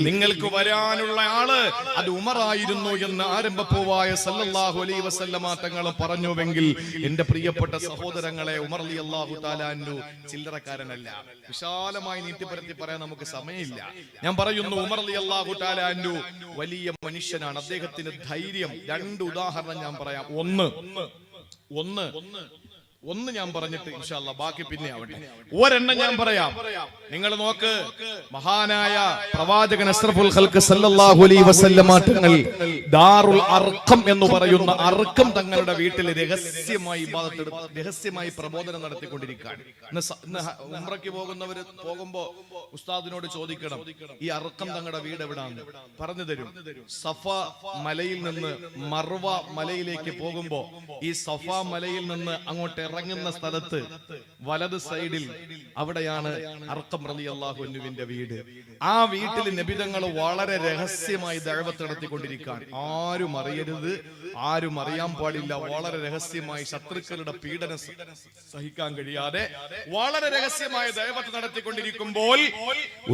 നിങ്ങൾക്ക് വരാനുള്ള ആള് അത് ഉമറായിരുന്നു എന്ന് ആരംഭപ്പൂവായ സല്ലല്ലാഹു അലൈഹി വസല്ലമ തങ്ങൾ പറഞ്ഞുവെങ്കിൽ എന്റെ പ്രിയപ്പെട്ട സഹോദരങ്ങളെ, ഉമർ റളിയല്ലാഹു തആല അൻഹു ചില്ലറക്കാരനല്ല. വിശാലമായി നീട്ടിപ്പരത്തി പറയാൻ നമുക്ക് സമയമില്ല. ഞാൻ പറയുന്നു, ഉമർ റളിയല്ലാഹു തആല അൻഹു വലിയ മനുഷ്യനാണ്. അദ്ദേഹത്തിന്റെ ധൈര്യം. 2 ഉദാഹരണം ഞാൻ പറയാം. ഒന്ന് ഞാൻ പറഞ്ഞിട്ട് ഇൻഷാ അല്ലാഹ് ബാക്കി പിന്നെ ആവട്ടെ. ഒരെണ്ണം ഞാൻ പറയാം. നിങ്ങൾ നോക്ക്, മഹാനായ പ്രവാചകൻ അഷ്റഫുൽ ഖൽഖ് സല്ലല്ലാഹു അലൈഹി വസല്ലമ തങ്ങൾ ദാറുൽ അർഖം എന്ന് പറയുന്ന അർഖം തങ്ങളുടെ വീട്ടിൽ രഹസ്യമായി ഇബാദത്ത്, രഹസ്യമായി പ്രബോധനം നടത്തിക്കൊണ്ടിരിക്കുകയാണ്. ഇന്ന് ഉംറയ്ക്ക് പോകുമ്പോ ഉസ്താദിനോട് ചോദിക്കണം, ഈ അർഖം തങ്ങളുടെ വീട് എവിടാന്ന് പറഞ്ഞു തരും. സഫ മലയിൽ നിന്ന് മർവ മലയിലേക്ക് പോകുമ്പോ ഈ സഫ മലയിൽ നിന്ന് അങ്ങോട്ട് ഇറങ്ങുന്ന സ്ഥലത്ത് വലത് സൈഡിൽ അവിടെയാണ് അർഖം റളിയല്ലാഹു അൻഹുവിന്റെ വീട്. ആ വീട്ടിൽ നബിതങ്ങൾ വളരെ രഹസ്യമായി ദഅവത്ത് നടത്തിക്കൊണ്ടിരിക്കുകയാണ്. ആരും അറിയരുത്, ആരും അറിയാൻ പാടില്ല. വളരെ രഹസ്യമായി, ശത്രുക്കളുടെ പീഡനം സഹിക്കാൻ കഴിയാതെ വളരെ രഹസ്യമായി ദഅവത്ത് നടത്തിക്കൊണ്ടിരിക്കുമ്പോൾ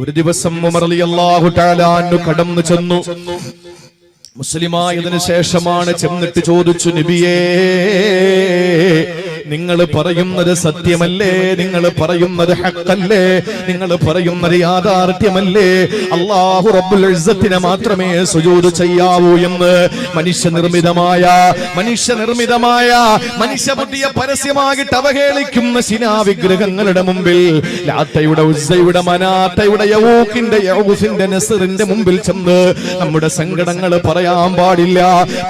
ഒരു ദിവസം ഉമർ റളിയല്ലാഹു തആല അൻഹു കടന്നു ചെന്നു. മുസ്ലിമായതിനു ശേഷമാണ് ചെന്നിട്ട് ചോദിച്ചു, നബിയേ, നിങ്ങൾ പറയുന്നത് സത്യമല്ലേ? നിങ്ങൾ പറയുന്നത് ഹഖല്ലേ? നിങ്ങൾ പറയുന്നത് യാഥാർത്ഥ്യമല്ലേ? അല്ലാഹു റബ്ബുൽ ഇസ്സത്തിനെ മാത്രമേ സുജൂദ് ചെയ്യാവൂ എന്ന് മനുഷ്യനിർമ്മിതമായ മനുഷ്യബുദ്ധിയെ പരസ്യമായിട്ട് അവഹേളിക്കുന്ന ശിലാവിഗ്രഹങ്ങളുടെ മുമ്പിൽ, ലാത്തയുടെ, ഉസ്സയുടെ, മനാത്തയുടെ, യഊഖിന്റെ, യഊസിന്റെ, നസ്റിന്റെ മുമ്പിൽ ചെന്ന് നമ്മുടെ സങ്കടങ്ങൾ പറയാൻ പാടില്ല.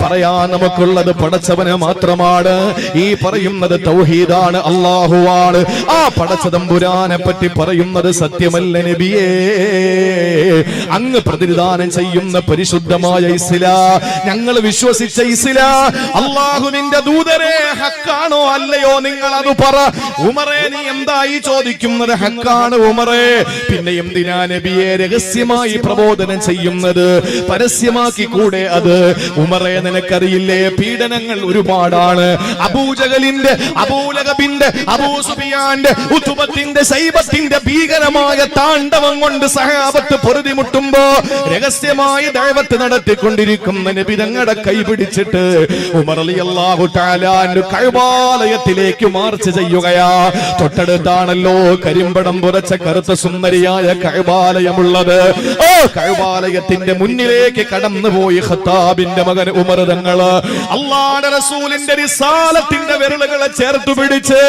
പറയാൻ നമുക്കുള്ളത് പടച്ചവനെ മാത്രമാണ്. ഈ പറയുന്നത് തൗഹീദാണ്, അല്ലാഹുവാണ്. ആ പടച്ച തമ്പുരാനെ പറ്റി പറയുന്നത് സത്യമല്ല നബിയേ. അങ്ങ് പ്രതിനിധാനം ചെയ്യുന്ന പരിശുദ്ധമായ ഇസ്ലാം, ഞങ്ങൾ വിശ്വസിച്ച ഇസ്ലാം, അല്ലാഹുവിന്റെ ദൂതരെ ഹക്കാണോ അല്ലയോ? നിങ്ങൾ അത് പറ. ഉമറേ, നീ എന്തായി ചോദിക്കുന്നത്? ഹക്കാണ് ഉമറേ. പിന്നെ എന്തിനാ നബിയെ രഹസ്യമായി പ്രബോധനം ചെയ്യുന്നത്? പരസ്യമാക്കി കൂടെ അത്? ഉമറേ, നിനക്കറിയില്ലേ, പീഡനങ്ങൾ ഒരുപാടാണ്. അബൂജഹലിന്റെ, അബൂലഹബിന്റെ, അബൂസുഫിയാന്റെ, ഉതുബത്തിന്റെ, സൈബത്തിന്റെ ഭീകരമായ താണ്ഡവം കൊണ്ട് സഹാബത്ത് പൊറുതിമുട്ടുമ്പോ രഹസ്യമായി ദഅവത്ത് നടത്തിക്കൊണ്ടിരിക്കുന്ന നബി തങ്ങളുടെ കൈപിടിച്ചിട്ട് ഉമർ റളിയല്ലാഹു തആല അൻഹു കഅബാലയത്തിലേക്ക് മാർച്ച് ചെയ്യുകയാ. തൊട്ടടുത്താണല്ലോ കരിമ്പടം പുരച്ച കറുത്ത സുന്ദരിയായ കഅബാലയമുള്ളത്. ഓ കഅബാലയത്തിന്റെ മുന്നിലേക്ക് കടന്നുപോയി ഖത്താബിന്റെ മകൻ ഉമർ തങ്ങള് അല്ലാഹുവിന്റെ റസൂലിന്റെ റിസാലത്തിന്റെ വിരലുകളെ ചേർത്തു പിടിച്ച്,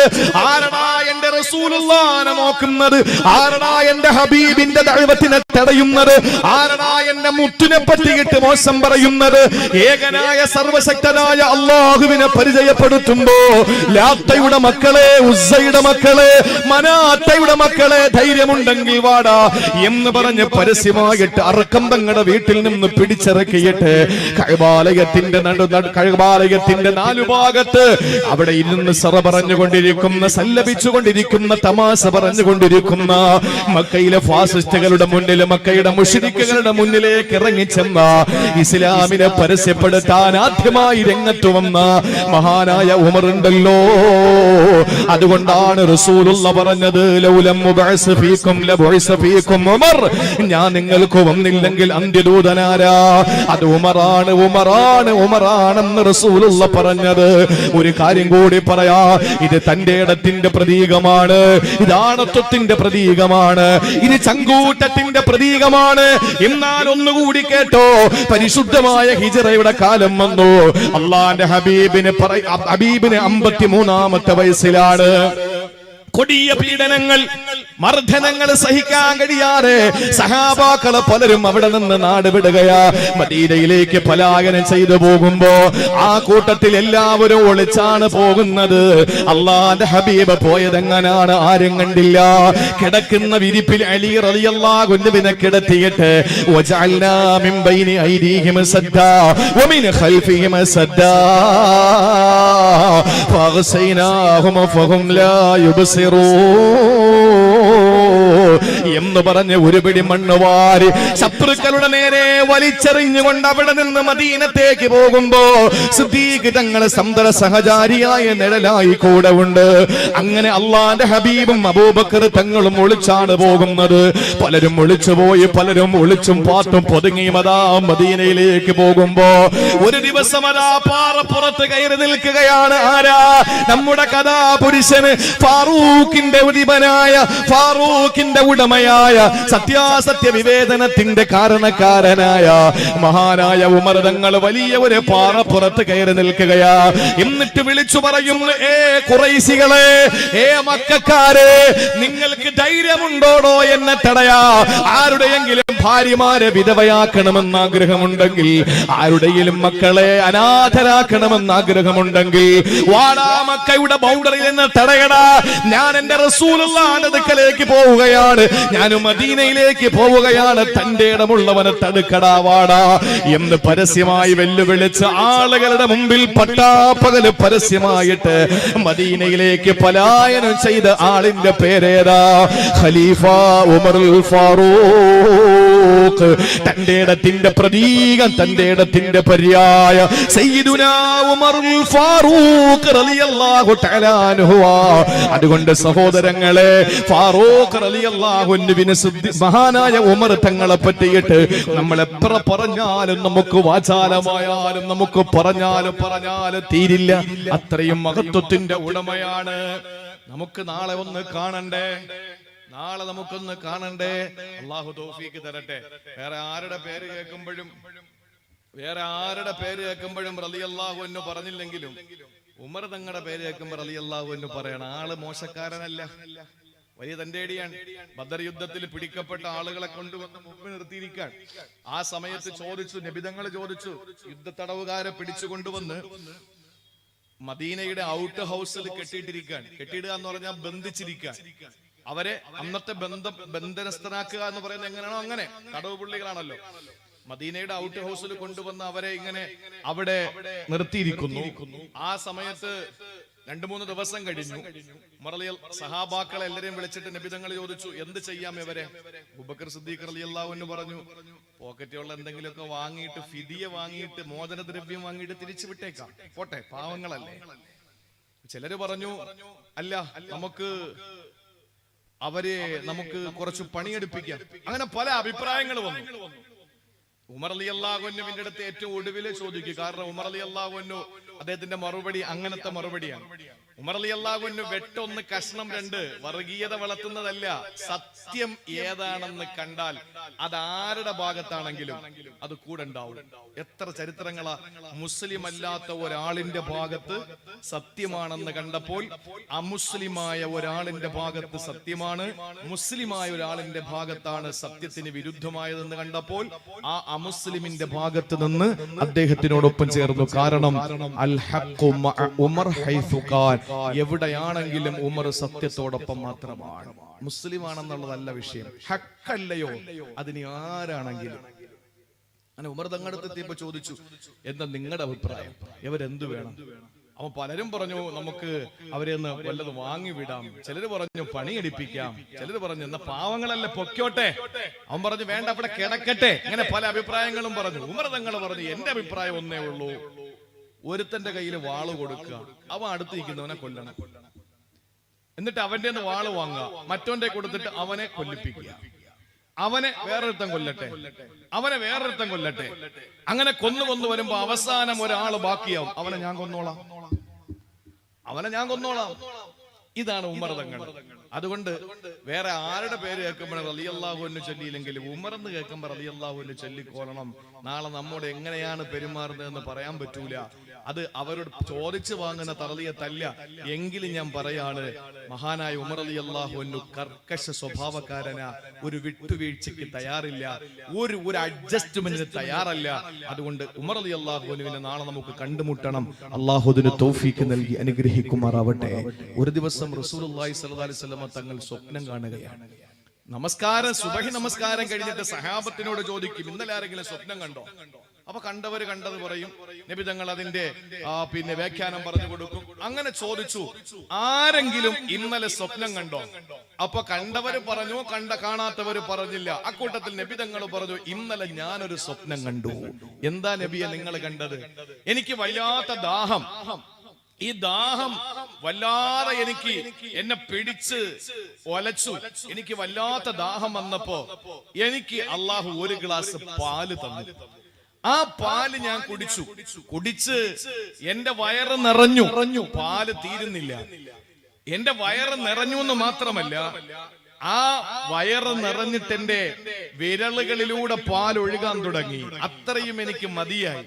ആരടാ എന്റെ റസൂലുള്ളാഹിനെ നോക്കുന്നത്? ആരടാ എന്റെ ഹബീബിന്റെ ദഅവത്തിനെ തടയുന്നത്? ആരടാ എന്റെ മുത്തിനെ പറ്റിയിട്ട് മോശം പറയുന്നത്? ഏകനായ സർവശക്തനായ അല്ലാഹുവിനെ പരിചയപ്പെടുത്തുമ്പോ ലാത്തയുടെ മക്കളെ, ഉസ്സയുടെ മക്കളെ, മനാത്തയുടെ മക്കളെ, ധൈര്യമുണ്ടെങ്കിൽ വാടാ എന്ന് പറഞ്ഞ് പരസ്യമായിട്ട് അർഖം തങ്ങളുടെ വീട്ടിൽ നിന്ന് പിടിച്ചിറക്കിയിട്ട് കഅബാലയത്തിന്റെ കഅബാലയത്തിന്റെ 4 ഭാഗത്ത് അവിടെ ഇരുന്ന് സറ പറഞ്ഞുകൊണ്ടിരിക്കുന്ന, സല്ലപിച്ചുകൊണ്ടിരിക്കുന്ന, തമാശ പറഞ്ഞുകൊണ്ടിരിക്കുന്ന മക്കയിലെ ഫാസിസ്റ്റുകളുടെ മുന്നിൽ, മക്കയുടെ മുശ്രിക്കുകളുടെ മുന്നിലേക്ക് ഇറങ്ങിച്ചെന്ന ഇസ്ലാമിനെ പരസ്യപ്പെടുത്താൻ ആദ്യമായി രംഗത്ത് വന്ന മഹാനായ ഉമർ ഉണ്ടല്ലോ. അതുകൊണ്ടാണ് റസൂലുള്ള പറഞ്ഞത് ലൗലം മുബഅസ് ഫീകും ലബുഇസ ഫീകും ഉമർ, ഞാൻ നിങ്ങൾക്ക് വന്നില്ലെങ്കിൽ അന്ത്യദൂതനാരാ? അത് ഉമറാണ്, ഉമറാണ്, ഉമറാണെന്ന് റസൂലുള്ള പറഞ്ഞത്. ഒരു കാര്യം കൂടി പറയാ, ഇത് തന്റെ ഇടത്തിന്റെ പ്രതീകമാണ്, ഇത് ആണത്വത്തിന്റെ പ്രതീകമാണ്, ഇത് ചങ്കൂറ്റത്തിന്റെ പ്രതീകമാണ്. എന്നാൽ ഒന്നുകൂടി കേട്ടോ, പരിശുദ്ധമായ ഹിജ്റയുടെ കാലം വന്നു. അള്ളാന്റെ ഹബീബിന് 53-ാമത്തെ വയസ്സിലാണ് കൊടിയ പീഡനങ്ങൾ, മർദ്ദനങ്ങൾ സഹിക്കാൻ കഴിയാതെ സഹാബാക്കള് പലരും അവിടെ നിന്ന് നാട് വിടുകയാ. മദീനയിലേക്ക് പലായനം ചെയ്തു പോകുമ്പോ ആ കൂട്ടത്തിൽ എല്ലാവരും ഒളിച്ചാണ് പോകുന്നത്. അള്ളാന്റെ ഹബീബ് പോയതെങ്ങനാണ്? ആരും കണ്ടില്ല. കിടക്കുന്ന വിരിപ്പിൽ അലി റളിയല്ലാഹു അൻഹുവിനെ കിടത്തിയിട്ട് വജഅൽനാ മിൻ ബൈനി ഐദീഹിം സദ്ദാ വമിൻ ഖൽഫിഹിം സദ്ദാ ഫഅഗ്സൈനാഹും ഫഹും ലാ യുബ്സിറൂൻ എന്ന് പറഞ്ഞ് ഒരു പിടി മണ്ണ് വാരി ശത്രുക്കളുടെ നേരെ വലിച്ചെറിഞ്ഞുകൊണ്ട് അവിടെ നിന്ന് മദീനത്തേക്ക് പോകുമ്പോ സിദ്ദീഖ് തങ്ങളെ സന്തത സഹചാരിയായ നിഴലായി കൂടെ ഉണ്ട്. അങ്ങനെ അള്ളാന്റെ ഹബീബും അബൂബക്കർ തങ്ങളും ഒളിച്ചാണ് പോകുന്നത്. പലരും ഒളിച്ചുപോയി, പലരും ഒളിച്ചും പാത്തും പൊതുങ്ങിയും അതാ മദീനയിലേക്ക് പോകുമ്പോ ഒരു ദിവസം അതാ പാറപ്പുറത്ത് കയറി നിൽക്കുകയാണ്. ആരാ? നമ്മുടെ കഥാപുരുഷന് ഫാറൂഖിന്റെ ഉദിപനായ, ഫാറൂഖിന്റെ ഉടമയായ, സത്യാസത്യ വിവേചനത്തിന്റെ കാരണക്കാരനായ മഹാനായ ഉമർ തങ്ങൾ വലിയ ഒരു പാറപ്പുറത്ത് കയറി നിൽക്കുകയാ. എന്നിട്ട് വിളിച്ചു പറയുന്നു, ഏ ഖുറൈശികളെ, ഏ മക്കക്കാരെ, നിങ്ങൾക്ക് ധൈര്യമുണ്ടോടോ എന്നെ തടയാ? ആരുടെയെങ്കിലും ഭാര്യമാരെ വിധവയാക്കണമെന്ന് ആഗ്രഹമുണ്ടെങ്കിൽ, ആരുടെയും മക്കളെ അനാഥരാക്കണമെന്ന് ആഗ്രഹമുണ്ടെങ്കിൽ വാടാ മക്കയുടെ ബൗണ്ടറിയിൽ നിന്ന് തടയടാ. ഞാൻ എന്റെ റസൂലുള്ളാഹിന്റെ അടുക്കലേക്ക് പോവുകയാണ്, ഞാൻ മദീനയിലേക്ക് പോവുകയാണ്, തന്റെ ഇടമുള്ളവനെ തടുക്കടാ, വാടാ എന്ന് പരസ്യമായി വെല്ലുവിളിച്ച് ആളുകളുടെ മുമ്പിൽ പട്ടാപ്പകല് പരസ്യമായിട്ട് മദീനയിലേക്ക് പലായനം ചെയ്ത ആളിന്റെ പേരേതാ? ഖലീഫ ഉമറുൽ ഫാറൂഖ്. തന്റെ ഇടത്തിന്റെ പ്രതീകം, തന്റെ ഇടത്തിന്റെ പര്യായ സയ്യിദുനാ ഉമറുൽ ഫാറൂഖ് റളിയല്ലാഹു തആല അൻഹു. അതുകൊണ്ട് സഹോദരങ്ങളെ, ഫാറൂഖ് റളിയല്ലാഹു അൻഹുവിനെ മഹാനായ ഉമർ തങ്ങളെ പറ്റിയിട്ട് നമ്മൾ എത്ര പറഞ്ഞാലും, നമുക്ക് വാചാലമായാലും, നമുക്ക് പറഞ്ഞാലും തീരില്ല. അത്രയും മഹത്വത്തിന്റെ ഉടമയാണ്. നമുക്ക് നാളെ ഒന്ന് കാണണ്ടേ? നാളെ നമുക്കൊന്ന് കാണണ്ടേ? അല്ലാഹു തൗഫീഖ് തരട്ടെ. വേറെ ആരുടെ പേര് കേൾക്കുമ്പോഴും റളിയല്ലാഹു അൻഹു പറഞ്ഞില്ലെങ്കിലും ഉമർ തങ്ങളുടെ പേര് കേൾക്കുമ്പോൾ റളിയല്ലാഹു അൻഹു പറയണം. ആള് മോശക്കാരനല്ല, വലിയ തന്റേടിയാണ്. ബദർ യുദ്ധത്തിൽ പിടിക്കപ്പെട്ട ആളുകളെ കൊണ്ടുവന്ന് മുമ്പ് നിർത്തിയിരിക്കാൻ. ആ സമയത്ത് ചോദിച്ചു, നബിതങ്ങൾ ചോദിച്ചു, യുദ്ധ തടവുകാരെ പിടിച്ചു കൊണ്ടുവന്ന് മദീനയുടെ ഔട്ട് ഹൗസിൽ കെട്ടിയിട്ടിരിക്കാൻ. കെട്ടിയിടുക എന്ന് പറഞ്ഞാൽ ബന്ധിച്ചിരിക്കാൻ. അവരെ അന്നത്തെ ബന്ധനസ്ഥനാക്കുക എന്ന് പറയുന്നത് എങ്ങനെയാണോ അങ്ങനെ, തടവ് പുള്ളികളാണല്ലോ. മദീനയുടെ ഔട്ട് ഹൗസിൽ കൊണ്ടുവന്ന് അവരെ ഇങ്ങനെ അവിടെ നിർത്തിയിരിക്കുന്നു. ആ സമയത്ത് 2-3 ദിവസം കഴിഞ്ഞു. സഹാബാക്കളെ എല്ലാരെയും വിളിച്ചിട്ട് നബിതങ്ങൾ ചോദിച്ചു, എന്ത് ചെയ്യാം ഇവരെ? അബൂബക്കർ സിദ്ദീഖ് റളിയല്ലാഹു അൻഹു പറഞ്ഞു, പോക്കറ്റുള്ള എന്തെങ്കിലുമൊക്കെ വാങ്ങിയിട്ട്, ഫിദിയ വാങ്ങിയിട്ട്, മോചനദ്രവ്യം വാങ്ങിയിട്ട് തിരിച്ചു വിട്ടേക്കാം, പോട്ടെ, പാവങ്ങളല്ലേ. ചിലര് പറഞ്ഞു, അല്ല, നമുക്ക് കുറച്ച് പണിയെടുപ്പിക്കാം. അങ്ങനെ പല അഭിപ്രായങ്ങൾ വന്നു. ഉമർ റളിയല്ലാഹു അൻഹുവിന്റെ അടുത്ത് ഏറ്റവും ഒടുവിലെ ചോദിക്കും. കാരണം ഉമർ റളിയല്ലാഹു അൻഹു അദ്ദേഹത്തിന്റെ മറുപടി അങ്ങനത്തെ മറുപടിയാണ്. ഉമർ റളിയല്ലാഹു അൻഹു വെട്ടൊന്ന് കഷ്ണം 2 വർഗീയത വളർത്തുന്നതല്ല. സത്യം ഏതാണെന്ന് കണ്ടാൽ അതാരുടെ ഭാഗത്താണെങ്കിലും അത് കൂടെ ഉണ്ടാവും. എത്ര ചരിത്രങ്ങളാ. മുസ്ലിം അല്ലാത്ത ഒരാളിന്റെ ഭാഗത്ത് സത്യമാണെന്ന് കണ്ടപ്പോൾ അമുസ്ലിമായ ഒരാളിന്റെ ഭാഗത്ത് സത്യമാണ്, മുസ്ലിമായ ഒരാളിന്റെ ഭാഗത്താണ് സത്യത്തിന് വിരുദ്ധമായതെന്ന് കണ്ടപ്പോൾ ആ അമുസ്ലിമിന്റെ ഭാഗത്ത് നിന്ന് അദ്ദേഹത്തിനോടൊപ്പം ചേർന്നു. കാരണം അൽ ഹഖ്ഖു മഅ ഉമർ ഹൈസു ഖാൻ, എവിടെയാണെങ്കിലും ഉമർ സത്യത്തോടൊപ്പം മാത്രമാണ്. മുസ്ലിം ആണെന്നുള്ളതല്ല വിഷയം, ഹഖല്ലയോ അതിന് ആരാണെങ്കിലും. അങ്ങനെ ഉമർ തങ്ങളുടെ എത്തിയപ്പോ ചോദിച്ചു, എന്താ നിങ്ങളുടെ അഭിപ്രായം? ഇവരെന്തു വേണം? അപ്പൊ പലരും പറഞ്ഞു നമുക്ക് അവരെ ഒന്ന് വല്ലത് വാങ്ങിവിടാം, ചിലര് പറഞ്ഞു പണിയെടുപ്പിക്കാം, ചിലര് പറഞ്ഞു എന്നാ പാവങ്ങളല്ലേ പൊക്കോട്ടെ, അവൻ പറഞ്ഞു വേണ്ട അവിടെ കിടക്കട്ടെ. ഇങ്ങനെ പല അഭിപ്രായങ്ങളും പറഞ്ഞു. ഉമർ തങ്ങൾ പറഞ്ഞു എന്റെ അഭിപ്രായം ഒന്നേ ഉള്ളൂ, ഒരുത്തന്റെ കയ്യിൽ വാള് കൊടുക്കുക, അവൻ അടുത്തിരിക്കുന്നവനെ കൊല്ലണം, എന്നിട്ട് അവന്റെ വാള് വാങ്ങുക, മറ്റോന്റെ കൊടുത്തിട്ട് അവനെ കൊല്ലിപ്പിക്കുക, അവനെ വേറൊരുത്തൻ കൊല്ലട്ടെ, അവനെ വേറൊരുത്തൻ കൊല്ലട്ടെ. അങ്ങനെ കൊന്നു വരുമ്പോ അവസാനം ഒരാള് ബാക്കിയാവും, അവനെ ഞാൻ കൊന്നോളാം, അവനെ ഞാൻ കൊന്നോളാം. ഇതാണ് ഉമർ തങ്ങൾ. അതുകൊണ്ട് വേറെ ആരുടെ പേര് കേൾക്കുമ്പോൾ റളിയല്ലാഹു അൻഹു ചൊല്ലിയില്ലെങ്കിലും ഉമർ എന്ന് കേൾക്കുമ്പോൾ റളിയല്ലാഹു അൻഹു ചൊല്ലിക്കോളണം. നാളെ നമ്മോട് എങ്ങനെയാണ് പെരുമാറുന്നതെന്ന് പറയാൻ പറ്റൂല. അത് അവരോട് ചോദിച്ചു വാങ്ങുന്ന തറളിയത്തല്ല. എങ്കിലും ഞാൻ പറയാണ്, മഹാനായ ഉമർ റളിയല്ലാഹു അൻഹു കർക്കശ സ്വഭാവക്കാരന, ഒരു വിട്ടുവീഴ്ചയ്ക്ക് തയ്യാറില്ല, ഒരു അഡ്ജസ്റ്റ്മെന്റിന് തയ്യാറല്ല. അതുകൊണ്ട് ഉമർ റളിയല്ലാഹു അൻഹുവിനെ നാളെ നമുക്ക് കണ്ടുമുട്ടണം. അല്ലാഹു അതിന് തൗഫീക്ക് നൽകി അനുഗ്രഹിക്കുമാറാവട്ടെ. ഒരു ദിവസം റസൂലുള്ളാഹി സ്വല്ലല്ലാഹു അലൈഹി വസല്ലം തങ്ങൾ സ്വപ്നം കാണുകയാണ്. നമസ്കാരം, സുബഹി നമസ്കാരം കഴിഞ്ഞിട്ട് സഹാബത്തിനോട് ചോദിക്കും, ഇന്നലെ ആരെങ്കിലും സ്വപ്നം കണ്ടോ? അപ്പൊ കണ്ടവര് കണ്ടത് പറയും, നബി തങ്ങൾ അതിന്റെ വ്യാഖ്യാനം പറഞ്ഞു കൊടുക്കും. അങ്ങനെ ചോദിച്ചു, ആരെങ്കിലും ഇന്നലെ സ്വപ്നം കണ്ടോ? അപ്പൊ കണ്ടവര് പറഞ്ഞു, കാണാത്തവര് പറഞ്ഞില്ല. അക്കൂട്ടത്തിൽ നബി തങ്ങൾ പറഞ്ഞു, ഇന്നലെ ഞാനൊരു സ്വപ്നം കണ്ടു. എന്താ നബിയെ നിങ്ങൾ കണ്ടത്? എനിക്ക് വല്ലാത്ത ദാഹം, ഈ ദാഹം വല്ലാതെ എന്നെ പിടിച്ച് ഒലച്ചു. എനിക്ക് വല്ലാത്ത ദാഹം വന്നപ്പോ എനിക്ക് അള്ളാഹു ഒരു ഗ്ലാസ് പാല് തന്നു. ആ പാല് ഞാൻ കുടിച്ച് എന്റെ വയറ് നിറഞ്ഞു. പാല് തീരുന്നില്ല. എന്റെ വയറ് നിറഞ്ഞു എന്ന് മാത്രമല്ല, ആ വയറ് നിറഞ്ഞിട്ട് എന്റെ വിരലുകളിലൂടെ പാൽ ഒഴുകാൻ തുടങ്ങി. അത്രയും എനിക്ക് മതിയായി.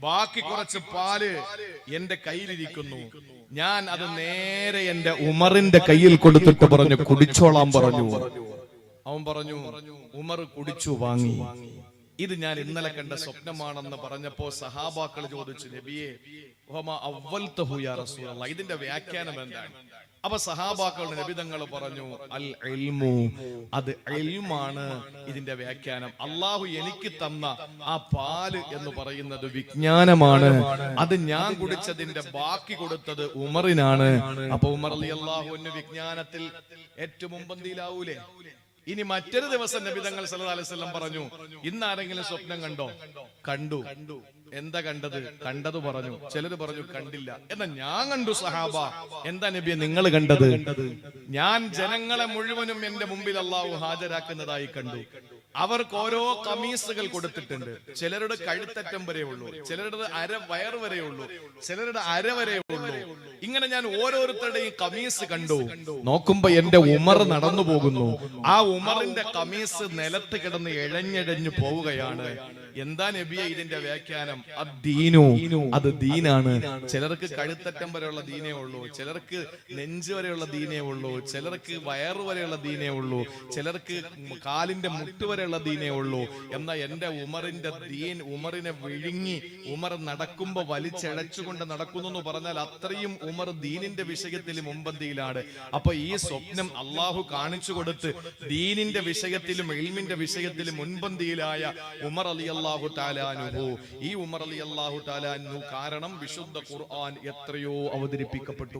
ബാക്കി കുറച്ച് പാല് എന്റെ കയ്യിലിരിക്കുന്നു. ഞാൻ അത് നേരെ എന്റെ ഉമറിന്റെ കയ്യിൽ കൊടുത്തിട്ട് പറഞ്ഞു, കുടിച്ചോളാൻ പറഞ്ഞു. അവൻ പറഞ്ഞു, ഉമർ കുടിച്ചു വാങ്ങി. ഇത് ഞാൻ ഇന്നലെ കണ്ട സ്വപ്നമാണെന്ന് പറഞ്ഞപ്പോ സഹാബാക്കൾ ചോദിച്ചു, നബിയെ ഇതിന്റെ വ്യാഖ്യാനം എന്താണ്? അപ്പൊ സഹാബാക്കളുടെ നബി തങ്ങൾ പറഞ്ഞു, അൽ ഇൽമു, അത് ഇൽമാണ് ഇതിന്റെ വ്യാഖ്യാനം. അള്ളാഹു എനിക്ക് തന്ന ആ പാല് എന്ന് പറയുന്നത് വിജ്ഞാനമാണ്. അത് ഞാൻ കുടിച്ചതിന്റെ ബാക്കി കൊടുത്തത് ഉമറിനാണ്. അപ്പൊ ഉമർ റളിയല്ലാഹു അൻഹു വിജ്ഞാനത്തിൽ ഏറ്റവും മുമ്പന്തിയിലാവൂലേ? ഇനി മറ്റൊരു ദിവസം നബി തങ്ങൾ സല്ലല്ലാഹു അലൈഹി വസല്ലം പറഞ്ഞു, ഇന്ന് ആരെങ്കിലും സ്വപ്നം കണ്ടോ? കണ്ടു. എന്താ കണ്ടത് പറഞ്ഞു. ചിലര് പറഞ്ഞു കണ്ടില്ല. എന്നാ ഞാൻ കണ്ടു സഹാബ. എന്താ നബിയെ നിങ്ങൾ കണ്ടത്? ഞാൻ ജനങ്ങളെ മുഴുവനും എന്റെ മുമ്പിൽ അള്ളാഹു ഹാജരാക്കുന്നതായി കണ്ടു. അവർക്ക് ഓരോ കമീസുകൾ കൊടുത്തിട്ടുണ്ട്. ചിലരുടെ കഴുത്തറ്റം വരെ ഉള്ളൂ, ചിലരുടെ വയർ വരെ ഉള്ളൂ, ചിലരുടെ അര വരെ ഉള്ളൂ. ഇങ്ങനെ ഞാൻ ഓരോരുത്തരുടെയും കമീസ് കണ്ടു. നോക്കുമ്പോ എന്റെ ഉമർ നടന്നു പോകുന്നു. ആ ഉമറിന്റെ കമീസ് നിലത്ത് കിടന്ന് ഇഴഞ്ഞിഴഞ്ഞു പോവുകയാണ്. എന്താ നബിയെ ഇതിന്റെ വ്യാഖ്യാനം? അദ്ദീനു, അത് ദീനാണ്. ചിലർക്ക് കഴുത്തറ്റം വരെയുള്ള ദീനേ ഉള്ളൂ, ചിലർക്ക് നെഞ്ച് വരെയുള്ള ദീനേ ഉള്ളൂ, ചിലർക്ക് വയറ് വരെയുള്ള ദീനേ ഉള്ളൂ, ചിലർക്ക് കാലിന്റെ മുട്ട് വരെയുള്ള ദീനേ ഉള്ളൂ. എന്നാ എന്റെ ഉമറിന്റെ ദീൻ ഉമറിനെ വിഴുങ്ങി ഉമർ നടക്കുമ്പോ വലിച്ചഴച്ചുകൊണ്ട് നടക്കുന്നു എന്ന് പറഞ്ഞാൽ അത്രയും ഉമർ ദീനിന്റെ വിഷയത്തിൽ മുമ്പന്തിയിലാണ്. അപ്പൊ ഈ സ്വപ്നം അള്ളാഹു കാണിച്ചു കൊടുത്ത് ദീനിന്റെ വിഷയത്തിലും ഇൽമിന്റെ വിഷയത്തിലും മുൻപന്തിയിലായ ഉമർ റളിയല്ലാഹു തആല അൻഹു. ഈ ഉമർ റളിയല്ലാഹു തആല അൻഹു കാരണം വിശുദ്ധ ഖുർആൻ എത്രയോ അവതരിപ്പിക്കപ്പെട്ടു.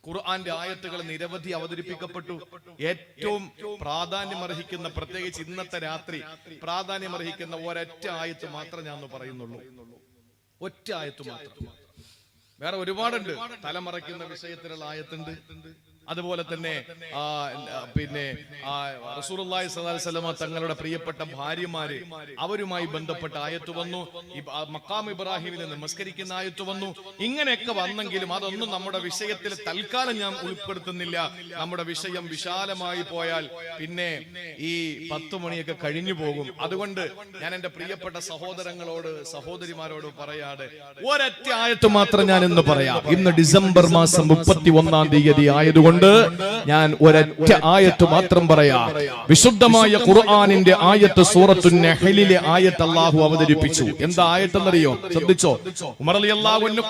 ഖുർആന്റെ ആയത്തുകൾ നിരവധി അവതരിപ്പിക്കപ്പെട്ടു. ഏറ്റവും പ്രാധാന്യമർഹിക്കുന്ന, പ്രത്യേകിച്ച് ഇന്നത്തെ രാത്രി പ്രാധാന്യമർഹിക്കുന്ന ഒരൊറ്റ ആയത്ത് മാത്രം ഞാൻ പറയുന്നുള്ളൂ. ഒറ്റ ആയത്ത് മാത്രം. വേറെ ഒരുപാടുണ്ട്. തലമറയ്ക്കുന്ന വിഷയത്തിലുള്ള ആയത്തുണ്ട്. അതുപോലെ തന്നെ റസൂലുള്ളാഹി സ്വല്ലല്ലാഹു അലൈഹി വസല്ലം തങ്ങളുടെ പ്രിയപ്പെട്ട ഭാര്യമാര്, അവരുമായി ബന്ധപ്പെട്ട ആയത്ത് വന്നു. മഖാം ഇബ്രാഹിമിൽ നമസ്കരിക്കുന്ന ആയത്ത് വന്നു. ഇങ്ങനെയൊക്കെ വന്നെങ്കിലും അതൊന്നും നമ്മുടെ വിഷയത്തിൽ തൽക്കാലം ഞാൻ ഉൾപ്പെടുത്തുന്നില്ല. നമ്മുടെ വിഷയം വിശാലമായി പോയാൽ പിന്നെ ഈ 10 മണിയൊക്കെ കഴിഞ്ഞു പോകും. അതുകൊണ്ട് ഞാൻ എന്റെ പ്രിയപ്പെട്ട സഹോദരങ്ങളോട് സഹോദരിമാരോട് പറയാതെ ഒരൊറ്റ ആയത്ത് മാത്രം ഞാൻ ഇന്ന് പറയാം. ഇന്ന് ഡിസംബർ മാസം 31-ാം തീയതി ആയതുകൊണ്ട് സമയമായതുകൊണ്ട് ഞാൻ ഒരൊറ്റ ആയത്ത് മാത്രം പറയാം. വിശുദ്ധമായ ഖുർആനിന്റെ ആയത്ത് സൂറത്തുൻ നഹ്ലിലെ ആയത്ത് അല്ലാഹു അവതരിപ്പിച്ചു. എന്താ ആയത്തെന്നറിയോ? ശ്രദ്ധിച്ചോ. ഉമർ റളിയല്ലാഹു അൻഹു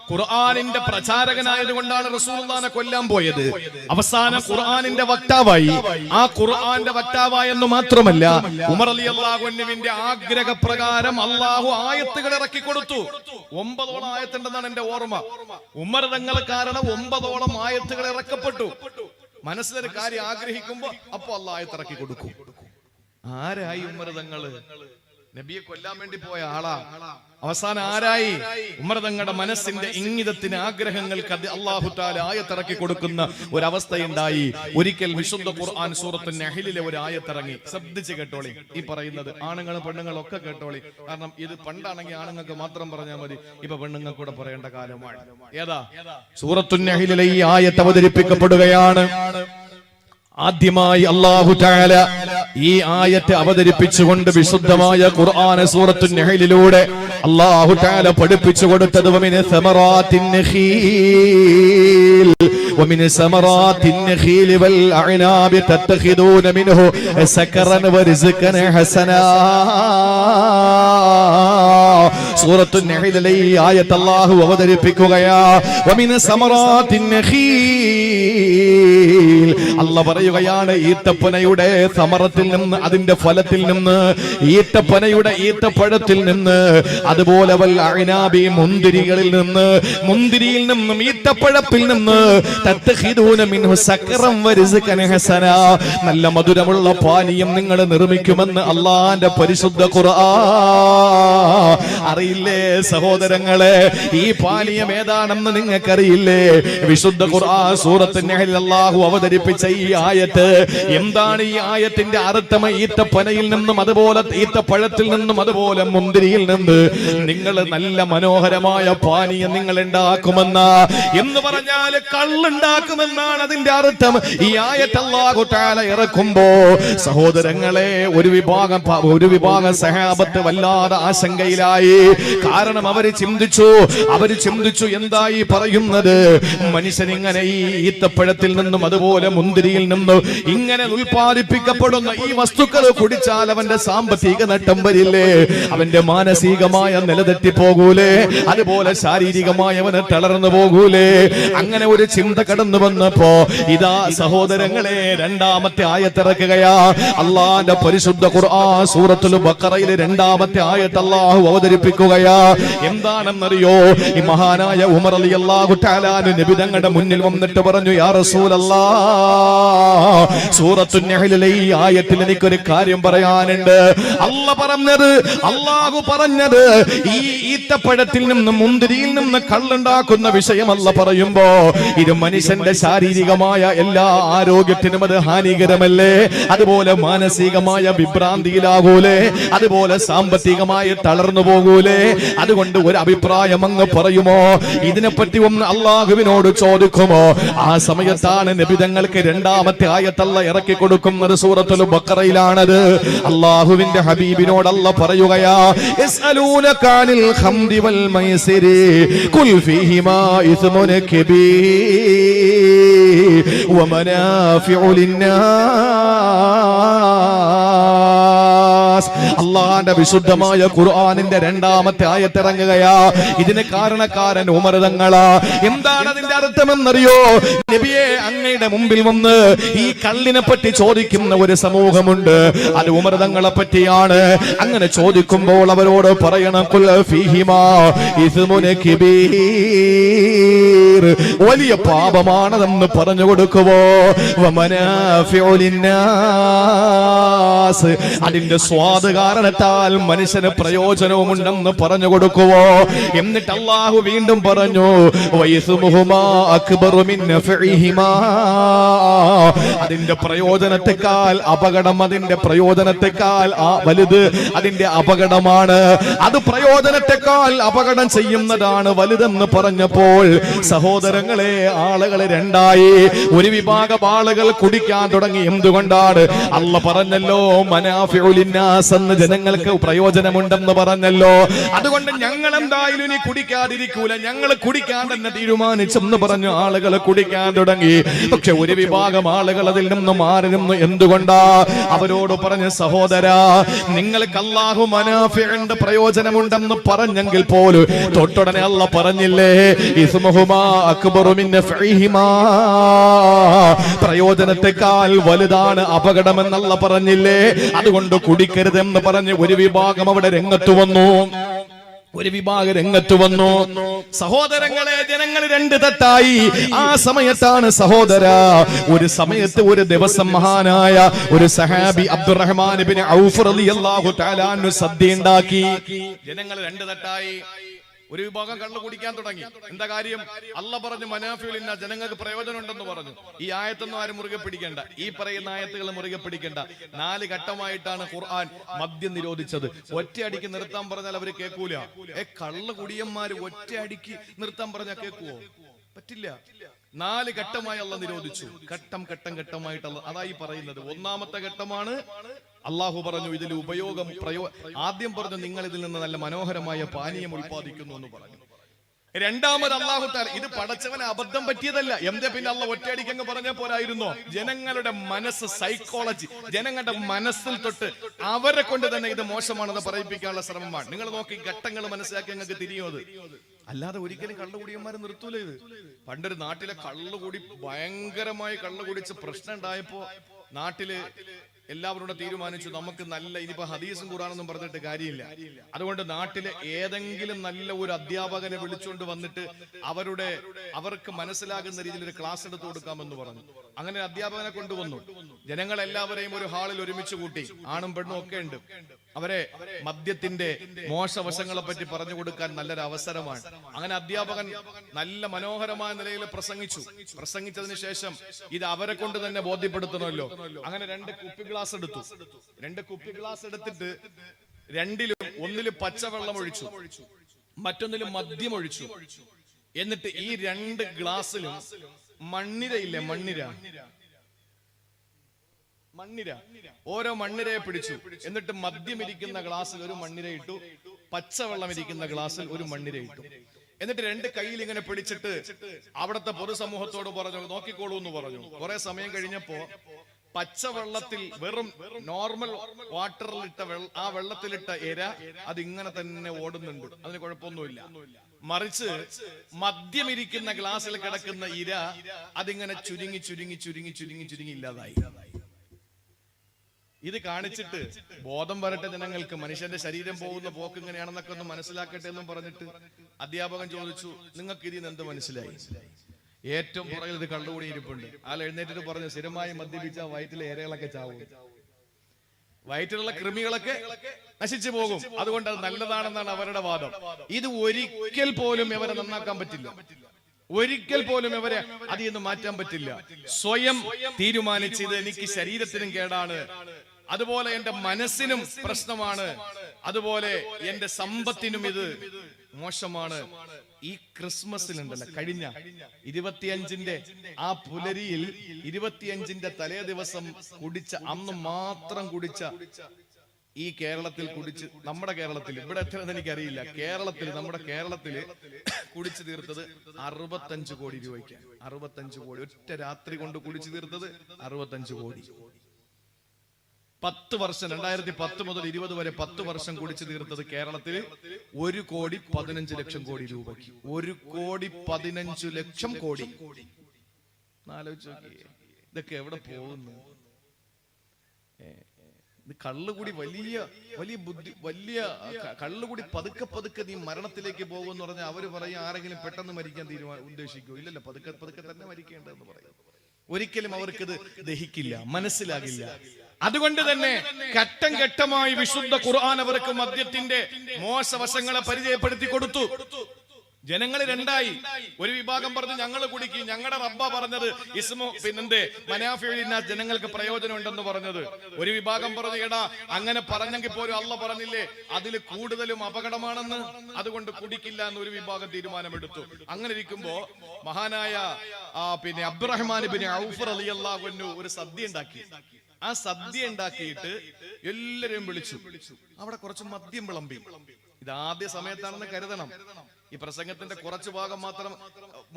ഖുർആനിന്റെ പ്രചാരകനായതുകൊണ്ടാണ് റസൂലുള്ളാഹിനെ കൊല്ലാൻ പോയത്. അവസാനം ഖുർആനിന്റെ വക്താവായി. ആ ഖുർആന്റെ വക്താവായെന്ന് മാത്രമല്ല, ഉമർ റളിയല്ലാഹു അൻഹുവിന്റെ ആഗ്രഹപ്രകാരം അല്ലാഹു ആയത്തുകൾ ഇറക്കി കൊടുത്തു. 9 ആയത്തുണ്ടെന്നാണ് എന്റെ ഓർമ്മ. ഉമർ തങ്ങൾ കാരണം 9 ആയത്തുകൾ ഇറക്കപ്പെട്ടു. മനസ്സിലൊരു കാര്യം ആഗ്രഹിക്കുമ്പോ അപ്പൊ അല്ലാഹു ആയത്ത് ഇറക്കി കൊടുക്കും. ആരായി ഉമർ തങ്ങള്? നബിയെ കൊല്ലാൻ വേണ്ടി പോയ ആളാ. അവസാനം ആരായി? ഉമർ തങ്ങളുടെ മനസ്സിന്റെ ഇംഗിതത്തിന്, ആഗ്രഹങ്ങൾക്ക് അല്ലാഹു തആല ആയത്തിറക്കി കൊടുക്കുന്ന ഒരവസ്ഥയുണ്ടായി. ഒരിക്കൽ വിശുദ്ധ ഖുർആൻ സൂറത്തുൻ നഹ്ലിലെ ഒരു ആയത്തിറങ്ങി. ശ്രദ്ധിച്ച് കേട്ടോളി. ഈ പറയുന്നത് ആണുങ്ങളും പെണ്ണുങ്ങളും ഒക്കെ കേട്ടോളി. കാരണം ഇത് പണ്ടാണെങ്കിൽ ആണുങ്ങൾക്ക് മാത്രം പറഞ്ഞാൽ മതി, ഇപ്പൊ പെണ്ണുങ്ങൾക്ക് കൂടെ പറയേണ്ട കാലമാണ്. ഏതാ? സൂറത്തുൻ നഹ്ലിലെ ഈ ആയത്ത് അവതരിപ്പിക്കപ്പെടുകയാണ്. ആദ്യമായി അല്ലാഹു തആല ഈ ആയത്ത് അവതരിപ്പിച്ചുകൊണ്ട് വിശുദ്ധമായ ഖുർആൻ സൂറത്തുൻ നഹ്ലിലൂടെ അല്ലാഹു തആല പഠിപ്പിച്ചു കൊടുത്തത് വമിന സമറാത്തിൻ നഖീൽ ومن ثمرات النخيل والأعناب تتخذون منه سكرا ورزقا حسنا. സൂറത്തുൻ നഹ്ലിലെ ഈ ആയത്ത് അല്ലാഹു അവതരിപ്പിക്കുകയാ. വമിന സമറാത്തിൻ നഖീൽ, അല്ലാഹു പറയുകയാണ് ഈത്തപ്പനയുടെ സമറത്തിൽ നിന്ന്, അതിന്റെ ഫലത്തിൽ നിന്ന്, ഈത്തപ്പനയുടെ ഈത്തപ്പഴത്തിൽ നിന്ന്, അതുപോലെ വൽ അഅ്നാബി മുന്തിരികളിൽ നിന്ന്, മുന്തിരിയിൽ നിന്നും ഈത്തപ്പഴത്തിൽ നിന്ന്, തത്തഖിദൂന മിൻഹു സക്റൻ വറിസ്ഖൻ ഹസനാ, നല്ല മധുരമുള്ള പാനീയം നിങ്ങൾ നിർമ്മിക്കുമെന്ന് അല്ലാഹുവിന്റെ പരിശുദ്ധ ഖുർആൻ. അറിയില്ലേ സഹോദരങ്ങളെ, ഈ പാനീയം ഏതാണെന്ന് നിങ്ങൾക്കറിയില്ലേ? വിശുദ്ധ ഖുർആൻ സൂറത്തുൻ നഹ്ലിൽ അല്ലാഹു അവതരിപ്പിച്ച ഈ ആയത്ത് എന്താണ്? ഈ ആയത്തിന്റെ അർത്ഥം ഈത്തപ്പനയിൽ നിന്നും, അതുപോലെ ഈത്തപ്പഴത്തിൽ നിന്നും, അതുപോലെ മുന്തിരിയിൽ നിന്ന് നിങ്ങൾ നല്ല മനോഹരമായ പാനീയം നിങ്ങൾ ഉണ്ടാക്കുമെന്ന എന്ന് പറഞ്ഞാൽ കള്ളുണ്ടാക്കുമെന്നാണ് അതിന്റെ അർത്ഥം. ഈ ആയത്ത് അല്ലാഹു തആല ഇറക്കുമ്പോ സഹോദരങ്ങളെ, ഒരു വിഭാഗം സഹാബത്ത് വല്ലാതെ ആശങ്കയിലായി. കാരണം അവര് ചിന്തിച്ചു എന്തായി പറയുന്നത്? മനുഷ്യൻ ഇങ്ങനെ ഈ ഈത്തപ്പഴത്തിൽ നിന്നും, അതുപോലെ മുന്തിരിയിൽ നിന്നും ഇങ്ങനെ ഉൽപ്പാദിപ്പിക്കപ്പെടുന്ന ഈ വസ്തുക്കൾ കുടിച്ചാൽ അവന്റെ സാമ്പത്തിക നട്ടം വരില്ലേ? അവന്റെ മാനസികമായ നിലതെറ്റി പോകൂലേ? അതുപോലെ ശാരീരികമായി അവന് തളർന്നു പോകൂലേ? അങ്ങനെ ഒരു ചിന്ത കടന്നു വന്നപ്പോ ഇതാ സഹോദരങ്ങളെ, രണ്ടാമത്തെ ആയത്തിറക്കുകയാ. അല്ലാഹുവിന്റെ പരിശുദ്ധ ഖുർആൻ സൂറത്തുൽ ബഖറയിലെ രണ്ടാമത്തെ ആയത്ത് അല്ലാഹു അവതരിപ്പിക്കുകയാ. എന്താണെന്നറിയോ? ഈ മഹാനായ ഉമർ റളിയല്ലാഹു തആല നബി തങ്ങളുടെ മുന്നിൽ വന്നിട്ട് പറഞ്ഞു, യാ റസൂലല്ലാഹ്, സൂറത്തുൻ നഹ്ലിലെ ഈ ആയത്തിൽ എനിക്കൊരു കാര്യം പറയാനുണ്ട്. അല്ലാഹു പറഞ്ഞത് ഈ ഈത്തപ്പഴത്തിൽ നിന്നും മുന്തിരിയിൽ നിന്ന് കള്ളുണ്ടാക്കുന്ന വിഷയമല്ല പറയുമ്പോ, ഇത് മനുഷ്യന്റെ ശാരീരികമായ എല്ലാ ആരോഗ്യത്തിനും അത് ഹാനികരമല്ലേ? അതുപോലെ മാനസികമായ വിഭ്രാന്തിയിലാകൂലേ? അതുപോലെ സാമ്പത്തികമായി തളർന്നു പോകൂലേ? അതുകൊണ്ട് ഒരു അഭിപ്രായം അങ്ങ് പറയുമോ? ഇതിനെപ്പറ്റി ഒന്ന് അള്ളാഹുവിനോട് ചോദിക്കുമോ? ആ സമയത്താണ് നബി തങ്ങൾക്ക് രണ്ടാമത്തെ ആയത്തല്ല ഇറക്കി കൊടുക്കുന്നത്. സൂറത്തുൽ ബഖറയിലാണത്. അള്ളാഹുവിന്റെ ഹബീബിനോട് അല്ലാഹു പറയുകയാ, യസ്അലൂനക അനിൽ ഖംരി വൽ മൈസിരി ഖുൽ ഫീഹിമാ ഇസ്മുൻ കബീർ വമനാഫിഉ ലിന്നാസ്. അല്ലാഹുവിന്റെ വിശുദ്ധമായ ഖുർആനിന്റെ രണ്ടാമത്തെ ആയത്ത് ഇറങ്ങുകയാ. ഇതിന് കാരണക്കാരൻ ഉമർ തങ്ങളാ. എന്താണ് അതിന്റെ അർത്ഥമെന്നറിയോ? നബിയെ, അങ്ങയുടെ മുമ്പിൽ വന്ന് ഈ കള്ളിനെ പറ്റി ചോദിക്കുന്ന ഒരു സമൂഹമുണ്ട്. അത് ഉമർ തങ്ങളെ പറ്റിയാണ്. അങ്ങനെ ചോദിക്കുമ്പോൾ അവരോട് പറയണം, ഖുൽ ഫീഹിമാ ഇസ്മുൻ കബീർ, വലിയ പാപമാണതെന്ന് പറഞ്ഞു കൊടുക്കുവോ? വമനാഫിഉ ലിന്നാസ്, അതിന്റെ സ്വാദ് കാരണത്താൽ മനുഷ്യന് പ്രയോജനവുമുണ്ടെന്ന് പറഞ്ഞു കൊടുക്കുവോ? എന്നിട്ട് അല്ലാഹു വീണ്ടും പറഞ്ഞു, വയസ്മുഹുമാ അക്ബറു മിൻ നഫഇഹിമാ, അതിന്റെ പ്രയോജനത്തെക്കാൾ അപകടം, അതിന്റെ പ്രയോജനത്തെക്കാൾ വലുത് അതിന്റെ അപകടമാണ്. അത് പ്രയോജനത്തെക്കാൾ അപകടം ചെയ്യുന്നതാണ് വലുതെന്ന് പറഞ്ഞപ്പോൾ സഹോദരങ്ങളെ, ആളുകൾ രണ്ടായി. ഒരു വിഭാഗം ആളുകൾ കുടിക്കാൻ തുടങ്ങി. എന്തുകൊണ്ടാണ്? അല്ലാഹു പറഞ്ഞല്ലോ, മനാഫിഉ ലിന്നാസ്, അന്നാസ് എന്ന് ജനങ്ങൾക്ക് പ്രയോജനമുണ്ടെന്ന് പറഞ്ഞല്ലോ. അതുകൊണ്ട് ഞങ്ങൾ എന്തായാലും ഇനി കുടിക്കാതിരിക്കൂല, ഞങ്ങൾ കുടിക്കാൻ തന്നെ തീരുമാനിച്ചെന്ന് പറഞ്ഞു ആളുകൾ കുടിക്കാൻ തുടങ്ങി. പക്ഷെ ഒരു വിഭാഗം ആളുകൾ അതിൽ നിന്നും മാറി നിന്നു. എന്തുകൊണ്ടാ? അവരോട് പറഞ്ഞു, സഹോദരാ, നിങ്ങൾക്ക് അല്ലാഹു മനാഫിഇന്റെ പ്രയോജനമുണ്ടെന്ന് പറഞ്ഞെങ്കിൽ പോലും തൊട്ടുടനെ അല്ലാഹ് പറഞ്ഞില്ലേ, ഇസ്മുഹുമാ അക്ബറു മിൻ നഫഇഹിമാ, പ്രയോജനത്തെക്കാൾ വലുതാണ് അപകടമെന്നല്ല പറഞ്ഞില്ലേ? അതുകൊണ്ട് കുടിക്കരുതെന്ന് പറഞ്ഞ് ഒരു വിഭാഗം അവിടെ രംഗത്ത് വന്നു. ഒരു വിഭാഗം രംഗത്ത് വന്നു. സഹോദരങ്ങളെ, ജനങ്ങൾ രണ്ട് തട്ടായി. ആ സമയത്താണ് സഹോദര, ഒരു സമയത്ത് ഒരു ദിവസം മഹാനായ ഒരു സഹാബി അബ്ദുറഹ്മാൻ ഇബ്നു ഔഫ് റളിയല്ലാഹു തആല അൻഹു സദ്യ ഉണ്ടാക്കി. ജനങ്ങൾ രണ്ട് തട്ടായി. ഒരു വിഭാഗം കള്ളു കുടിക്കാൻ തുടങ്ങി. എന്താ കാര്യം? അല്ലാഹ് പറഞ്ഞു മനാഫിഉലിന്ന, ജനങ്ങൾക്ക് പ്രയോജനം ഉണ്ടെന്ന് പറഞ്ഞു. ഈ ആയത്തൊന്നും ആരും മുറുകെ പിടിക്കേണ്ട, ഈ പറയുന്ന ആയത്തുകൾ മുറുകെ പിടിക്കേണ്ട. 4 ഘട്ടമായിട്ടാണ് ഖുർആൻ മദ്യം നിരോധിച്ചത്. ഒറ്റയടിക്ക് നിർത്താൻ പറഞ്ഞാൽ അവര് കേൾക്കൂല. കള്ളു കുടിയന്മാര് ഒറ്റയടിക്ക് നിർത്താൻ പറഞ്ഞാൽ കേൾക്കുവോ? പറ്റില്ല. 4 ഘട്ടമായി അല്ലാഹ് നിരോധിച്ചു. ഘട്ടമായിട്ട് അതായി പറയുന്നത്. ഒന്നാമത്തെ ഘട്ടമാണ് അള്ളാഹു പറഞ്ഞു ഇതിൽ ഉപയോഗം ആദ്യം പറഞ്ഞു നിങ്ങൾ ഇതിൽ നിന്ന് നല്ല മനോഹരമായ പാനീയം ഉൽപ്പാദിക്കുന്നു എന്ന് പറഞ്ഞു. രണ്ടാമത് അള്ളാഹു തആല ഇത് പടച്ചവനെ അബദ്ധം പറ്റിയതല്ല. എന്തേ പിന്നെ അള്ളാഹ് ഒറ്റയടിക്കങ്ങ് പറഞ്ഞ പോരായിരുന്നോ? ജനങ്ങളുടെ മനസ്സ്, സൈക്കോളജി, ജനങ്ങളുടെ മനസ്സിൽ തൊട്ട് അവരെ കൊണ്ട് തന്നെ ഇത് മോശമാണെന്ന് പറയിപ്പിക്കാനുള്ള ശ്രമമാണ്. നിങ്ങൾ നോക്കി ഘട്ടങ്ങൾ മനസ്സിലാക്കി നിങ്ങൾക്ക് തിരിയുന്നത്. അല്ലാതെ ഒരിക്കലും കള്ളുകുടിയന്മാരെ നിർത്തൂല ഇത്. പണ്ടൊരു നാട്ടിലെ കള്ളുകൂടി ഭയങ്കരമായി കള്ളുകുടിച്ച് പ്രശ്നം ഉണ്ടായപ്പോ നാട്ടില് എല്ലാവരോടും തീരുമാനിച്ചു, നമുക്ക് നല്ല, ഇനിയിപ്പോ ഹദീസും ഖുർആനൊന്നും പറഞ്ഞിട്ട് കാര്യമില്ല, അതുകൊണ്ട് നാട്ടിലെ ഏതെങ്കിലും നല്ല ഒരു അധ്യാപകനെ വിളിച്ചുകൊണ്ട് വന്നിട്ട് അവർക്ക് മനസ്സിലാകുന്ന രീതിയിൽ ഒരു ക്ലാസ് എടുത്തു കൊടുക്കാമെന്ന് പറഞ്ഞു. അങ്ങനെ അധ്യാപകനെ കൊണ്ടുവന്നു. ജനങ്ങൾ എല്ലാവരെയും ഒരു ഹാളിൽ ഒരുമിച്ച് കൂട്ടി. ആണും പെണ്ണും ഒക്കെ ഉണ്ട്. അവരെ മദ്യത്തിന്റെ മോശവശങ്ങളെ പറ്റി പറഞ്ഞു കൊടുക്കാൻ നല്ലൊരു അവസരമാണ്. അങ്ങനെ അധ്യാപകൻ നല്ല മനോഹരമായ നിലയിൽ പ്രസംഗിച്ചതിന് ശേഷം ഇത് അവരെ കൊണ്ട് തന്നെ ബോധ്യപ്പെടുത്തണമല്ലോ. അങ്ങനെ 2 കുപ്പി ഗ്ലാസ് എടുത്തു. 2 കുപ്പി ഗ്ലാസ് എടുത്തിട്ട് ഒന്നിലും പച്ചവെള്ളം ഒഴിച്ചു, മറ്റൊന്നിലും മദ്യം ഒഴിച്ചു. എന്നിട്ട് ഈ 2 ഗ്ലാസ്സിലും മണ്ണിരയില്ലേ, മണ്ണിര ഓരോ മണ്ണിരയെ പിടിച്ചു. എന്നിട്ട് മദ്യം ഇരിക്കുന്ന ഗ്ലാസ്സിൽ ഒരു മണ്ണിര ഇട്ടു, പച്ചവെള്ളം ഇരിക്കുന്ന ഗ്ലാസ്സിൽ ഒരു മണ്ണിര ഇട്ടു. എന്നിട്ട് 2 കയ്യിൽ ഇങ്ങനെ പിടിച്ചിട്ട് അവിടുത്തെ പൊതുസമൂഹത്തോട് പറഞ്ഞു, നോക്കിക്കോളൂ എന്ന് പറഞ്ഞു. കുറെ സമയം കഴിഞ്ഞപ്പോ പച്ചവെള്ളത്തിൽ, വെറും നോർമൽ വാട്ടറിലിട്ട ആ വെള്ളത്തിലിട്ട ഇര അതിങ്ങനെ തന്നെ ഓടുന്നുണ്ട്, അതിന് കുഴപ്പമൊന്നുമില്ല. മറിച്ച് മദ്യമിരിക്കുന്ന ഗ്ലാസ്സിൽ കിടക്കുന്ന ഇര അതിങ്ങനെ ചുരുങ്ങി ഇല്ലാതായി. ഇത് കാണിച്ചിട്ട് ബോധം വരട്ടെ ജനങ്ങൾക്ക്, മനുഷ്യന്റെ ശരീരം പോകുന്ന പോക്ക് ഇങ്ങനെയാണെന്നൊക്കെ ഒന്ന് മനസ്സിലാക്കട്ടെ എന്നും പറഞ്ഞിട്ട് അധ്യാപകൻ ചോദിച്ചു, നിങ്ങൾക്ക് ഇതിന് എന്ത് മനസ്സിലായി? ഏറ്റവും പുറകിൽ ഇത് കള്ളുകൂടി ഇരിപ്പുണ്ട്. ആൾ എഴുന്നേറ്റിട്ട് പറഞ്ഞു, സ്ഥിരമായി മദ്യപിച്ച വയറ്റിലെ ഇരകളൊക്കെ ചാവും, വയറ്റിലുള്ള കൃമികളൊക്കെ നശിച്ചു പോകും, അതുകൊണ്ട് അത് നല്ലതാണെന്നാണ് അവരുടെ വാദം. ഇത് ഒരിക്കൽ പോലും ഇവരെ നന്നാക്കാൻ പറ്റില്ല, ഒരിക്കൽ പോലും ഇവരെ അതിൽ നിന്ന് മാറ്റാൻ പറ്റില്ല. സ്വയം തീരുമാനിച്ച് ഇത് എനിക്ക് ശരീരത്തിനും കേടാണ്, അതുപോലെ എന്റെ മനസ്സിനും പ്രശ്നമാണ്, അതുപോലെ എന്റെ സമ്പത്തിനും ഇത് മോശമാണ്. ഈ ക്രിസ്മസിലുണ്ടല്ലോ, കഴിഞ്ഞ 25-ന്റെ ആ പുലരിയിൽ 25-ന്റെ തലേ ദിവസം കുടിച്ച, അന്ന് മാത്രം കുടിച്ച, ഈ കേരളത്തിൽ കുടിച്ച്, നമ്മുടെ കേരളത്തിൽ, ഇവിടെ എത്രയെന്ന് എനിക്കറിയില്ല, നമ്മുടെ കേരളത്തില് കുടിച്ചു തീർത്തത് 65 കോടി രൂപയ്ക്ക്. 65 കോടി ഒറ്റ രാത്രി കൊണ്ട് കുടിച്ചു തീർത്തത് 65 കോടി. 10 വർഷം, 2010 മുതൽ 20 വരെ 10 വർഷം കുടിച്ചു തീർത്തത് കേരളത്തില് 1,15,00,000 കോടി രൂപയ്ക്ക്. 1,15,00,000 കോടി. ആലോചിച്ച് നോക്കിയേ, ഇതൊക്കെ എവിടെ പോകുന്നു? കള്ളുകൂടി വലിയ കള്ളുകൂടി പതുക്കെ നീ മരണത്തിലേക്ക് പോകുമെന്ന് പറഞ്ഞാൽ അവര് പറയും, ആരെങ്കിലും പെട്ടെന്ന് മരിക്കാൻ ഉദ്ദേശിക്കൂ? ഇല്ലല്ലോ, പതുക്കെ തന്നെ മരിക്കേണ്ടതെന്ന് പറയും. ഒരിക്കലും അവർക്കിത് ദഹിക്കില്ല, മനസ്സിലാകില്ല. അതുകൊണ്ട് തന്നെ ഘട്ടം ഘട്ടമായി വിശുദ്ധ ഖുർആൻ അവർക്ക് മദ്യത്തിന്റെ മോശവശങ്ങളെ പരിചയപ്പെടുത്തി കൊടുത്തു. ജനങ്ങൾ രണ്ടായി. ഒരു വിഭാഗം പറഞ്ഞു ഞങ്ങൾ കുടിക്കും, ഞങ്ങളുടെ റബ്ബ പറഞ്ഞത് ജനങ്ങൾക്ക് പ്രയോജനം ഉണ്ടെന്ന് പറഞ്ഞത്. ഒരു വിഭാഗം പറഞ്ഞു എടാ അങ്ങനെ പറഞ്ഞെങ്കിൽ പോലും അള്ള പറഞ്ഞില്ലേ അതിൽ കൂടുതലും അപകടമാണെന്ന്, അതുകൊണ്ട് കുടിക്കില്ല എന്ന് ഒരു വിഭാഗം തീരുമാനമെടുത്തു. അങ്ങനെ ഇരിക്കുമ്പോ മഹാനായ അബ്ദുറഹ്മാൻ ഇബ്നു ഔഫ് റളിയല്ലാഹു അൻഹു ഒരു സദ്യ ഉണ്ടാക്കി. ആ സദ്യ ഉണ്ടാക്കിയിട്ട് എല്ലാരെയും വിളിച്ചു. അവിടെ കുറച്ച് മദ്യം വിളമ്പി. ഇത് ആദ്യ സമയത്താണെന്ന് കരുതണം. ഈ പ്രസംഗത്തിന്റെ കുറച്ചു ഭാഗം മാത്രം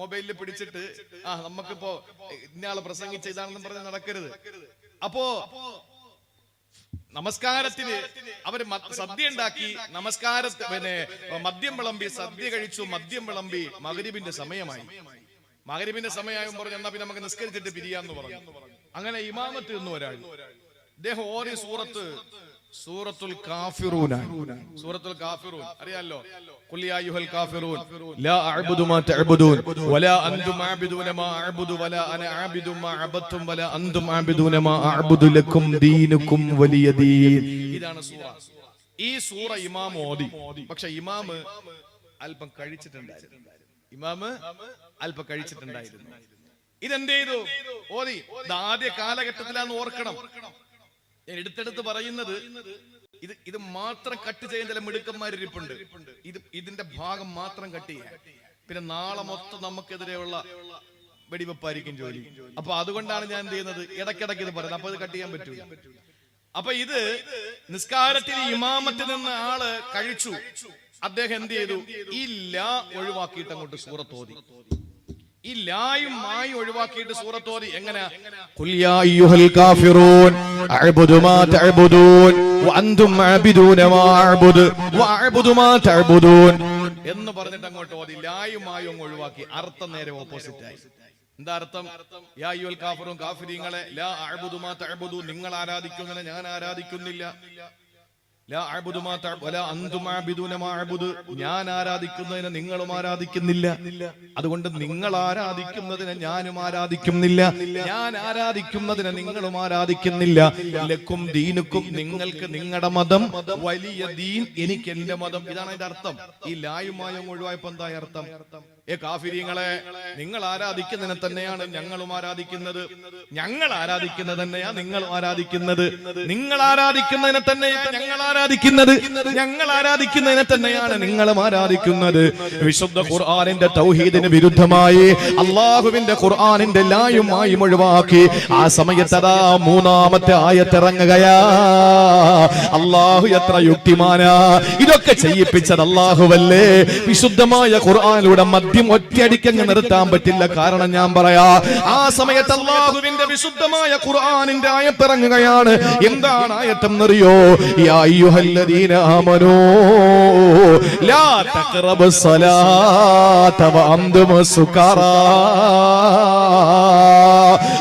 മൊബൈലിൽ പിടിച്ചിട്ട് നമുക്കിപ്പോ ഇന്നയാള് പ്രസംഗിച്ച ഇതാണെന്ന് പറഞ്ഞ് നടക്കരുത്. അപ്പോ നമസ്കാരത്തിന് അവര് സദ്യ ഉണ്ടാക്കി, നമസ്കാരത്തിന് മദ്യം വിളമ്പി, സദ്യ കഴിച്ചു, മദ്യം വിളമ്പി. മഗ്രിബിന്റെ സമയമായി. മഗ്രിബിന്റെ സമയമായും പറഞ്ഞു എന്നാ പിന്നെ നമുക്ക് നിസ്കരിച്ചിട്ട് പിരിയാന്ന് പറഞ്ഞു. അങ്ങനെ ഇമാമത്ത് നിന്നു ഒരാൾ. അദ്ദേഹം ഓരോ സൂറത്തുൽ കാഫിറൂൻ. സൂറത്തുൽ കാഫിറൂൻ അറിയാലോ? ഖുൽ യാ അയ്യുഹൽ കാഫിറൂൻ ലാ അഅ്ബുദു മാ തഅ്ബുദൂൻ വലാ അൻതും അഅ്ബുദൂന മാ അഅ്ബുദു വലാ അന അഅ്ബുദു മാ അഅബത്തും വലാ അൻതും അഅ്ബുദൂന മാ അഅ്ബുദു ലക്കും ദീനുക്കും വലിയ ദീൻ. ഇതാണ് സൂറ. ഈ സൂറ ഇമാം ഓതി. പക്ഷെ ഇമാമ് അല്പം കഴിച്ചിട്ടുണ്ടായിരുന്നു. ഇതെന്ത് ചെയ്തു? ഓതി. ആദ്യ കാലഘട്ടത്തിലാന്ന് ഓർക്കണം. ഞാൻ എടുത്തെടുത്ത് പറയുന്നത് ഇത് മാത്രം കട്ട് ചെയ്യാൻ ചില മിടുക്കന്മാരിപ്പുണ്ട്. ഇതിന്റെ ഭാഗം മാത്രം കട്ട് ചെയ്യാൻ. പിന്നെ നാളെ മൊത്തം നമുക്കെതിരെയുള്ള വെടിവെപ്പായിരിക്കും ജോലി. അപ്പൊ അതുകൊണ്ടാണ് ഞാൻ എന്ത് ചെയ്യുന്നത്, ഇടയ്ക്കിടയ്ക്ക് ഇത് പറയുന്നത്. അപ്പൊ ഇത് കട്ട് ചെയ്യാൻ പറ്റൂല. അപ്പൊ ഇത് നിസ്കാരത്തിൽ ഇമാമത്തിൽ നിന്ന് ആള് കഴിച്ചു. അദ്ദേഹം എന്ത് ചെയ്തു? ഇല്ല ഒഴിവാക്കിയിട്ട് അങ്ങോട്ട് സൂറത്ത് ഓതി. ഈ ലായും മായും ഒഴിവാക്കിയിട്ട് സൂറത്ത് ഓതി. എങ്ങനെ? ഖുൽ യാ അയ്യുഹൽ കാഫിറൂൻ അഅ്ബുദു മാ തഅ്ബുദൂൻ വഅൻതും അഅ്ബിദൂന മാ അഅ്ബുദു വഅഅ്ബുദു മാ തഅ്ബുദൂൻ എന്ന് പറഞ്ഞിട്ട് അങ്ങോട്ട് ഓതി. ലായും മായും ഒഴിവാക്കി. അർത്ഥം നേരെ ഓപ്പോസിറ്റ് ആയി. എന്താ അർത്ഥം? യാ അയ്യുഹൽ കാഫിറൂൻ, കാഫിരീങ്ങളെ, ലാ അഅ്ബുദു മാ തഅ്ബുദു, നിങ്ങൾ ആരാധിക്കുന്നതിനെ ഞാൻ ആരാധിക്കുന്നില്ല. ഞാൻ ആരാധിക്കുന്നതിനെ നിങ്ങളും ആരാധിക്കുന്നില്ല. അതുകൊണ്ട് നിങ്ങൾ ആരാധിക്കുന്നതിനെ ഞാനും ആരാധിക്കുന്നില്ല, ഞാൻ ആരാധിക്കുന്നതിനെ നിങ്ങളും ആരാധിക്കുന്നില്ല. ലക്കും ദീനുക്കും, നിങ്ങൾക്ക് നിങ്ങളുടെ മതം, വലിയ ദീൻ എനിക്ക് എന്റെ മതം. ഇതാണ് അതിന്റെ അർത്ഥം. ഈ ലായുമായും ഒഴിവായപ്പോ എന്തായ അർത്ഥം? കാഫിരീങ്ങളെ, നിങ്ങൾ ആരാധിക്കുന്നതിനെ തന്നെയാണ് ഞങ്ങളും ആരാധിക്കുന്നത്, ഞങ്ങൾ ആരാധിക്കുന്നത് തന്നെയാ നിങ്ങളും ആരാധിക്കുന്നത്, നിങ്ങൾ ആരാധിക്കുന്നതിനെ തന്നെയാണ് ഞങ്ങൾ ആരാധിക്കുന്നത്, ഞങ്ങൾ ആരാധിക്കുന്നതിനെ തന്നെയാണ് നിങ്ങളും ആരാധിക്കുന്നത്. വിശുദ്ധ ഖുർആനിന്റെ തൗഹീദിന് വിരുദ്ധമായി അള്ളാഹുവിന്റെ ഖുർആനിന്റെ ലായും മായും ഒഴിവാക്കി ആ സമയത്ത് അതാ മൂന്നാമത്തെ ആയത്തിറങ്ങുകയാ. അള്ളാഹു എത്ര യുക്തിമാനാ! ഇതൊക്കെ ചെയ്യിപ്പിച്ചത് അള്ളാഹുവല്ലേ. വിശുദ്ധമായ ഖുർആനിലൂടെ മദ്യം ഒറ്റയടിക്കങ്ങ് നിർത്താൻ പറ്റില്ല. കാരണം ഞാൻ പറയാ, ആ സമയത്ത് അല്ലാഹുവിന്റെ വിശുദ്ധമായ ഖുർആനിന്റെ ആയത്തിറങ്ങുകയാണ്. എന്താണ് ആയത്തെന്നറിയോ? യാ അയ്യുഹല്ലദീന ആമനൂ ലാ തഖറബുസ് സ്വലാത വഅൻതും സുകറാ.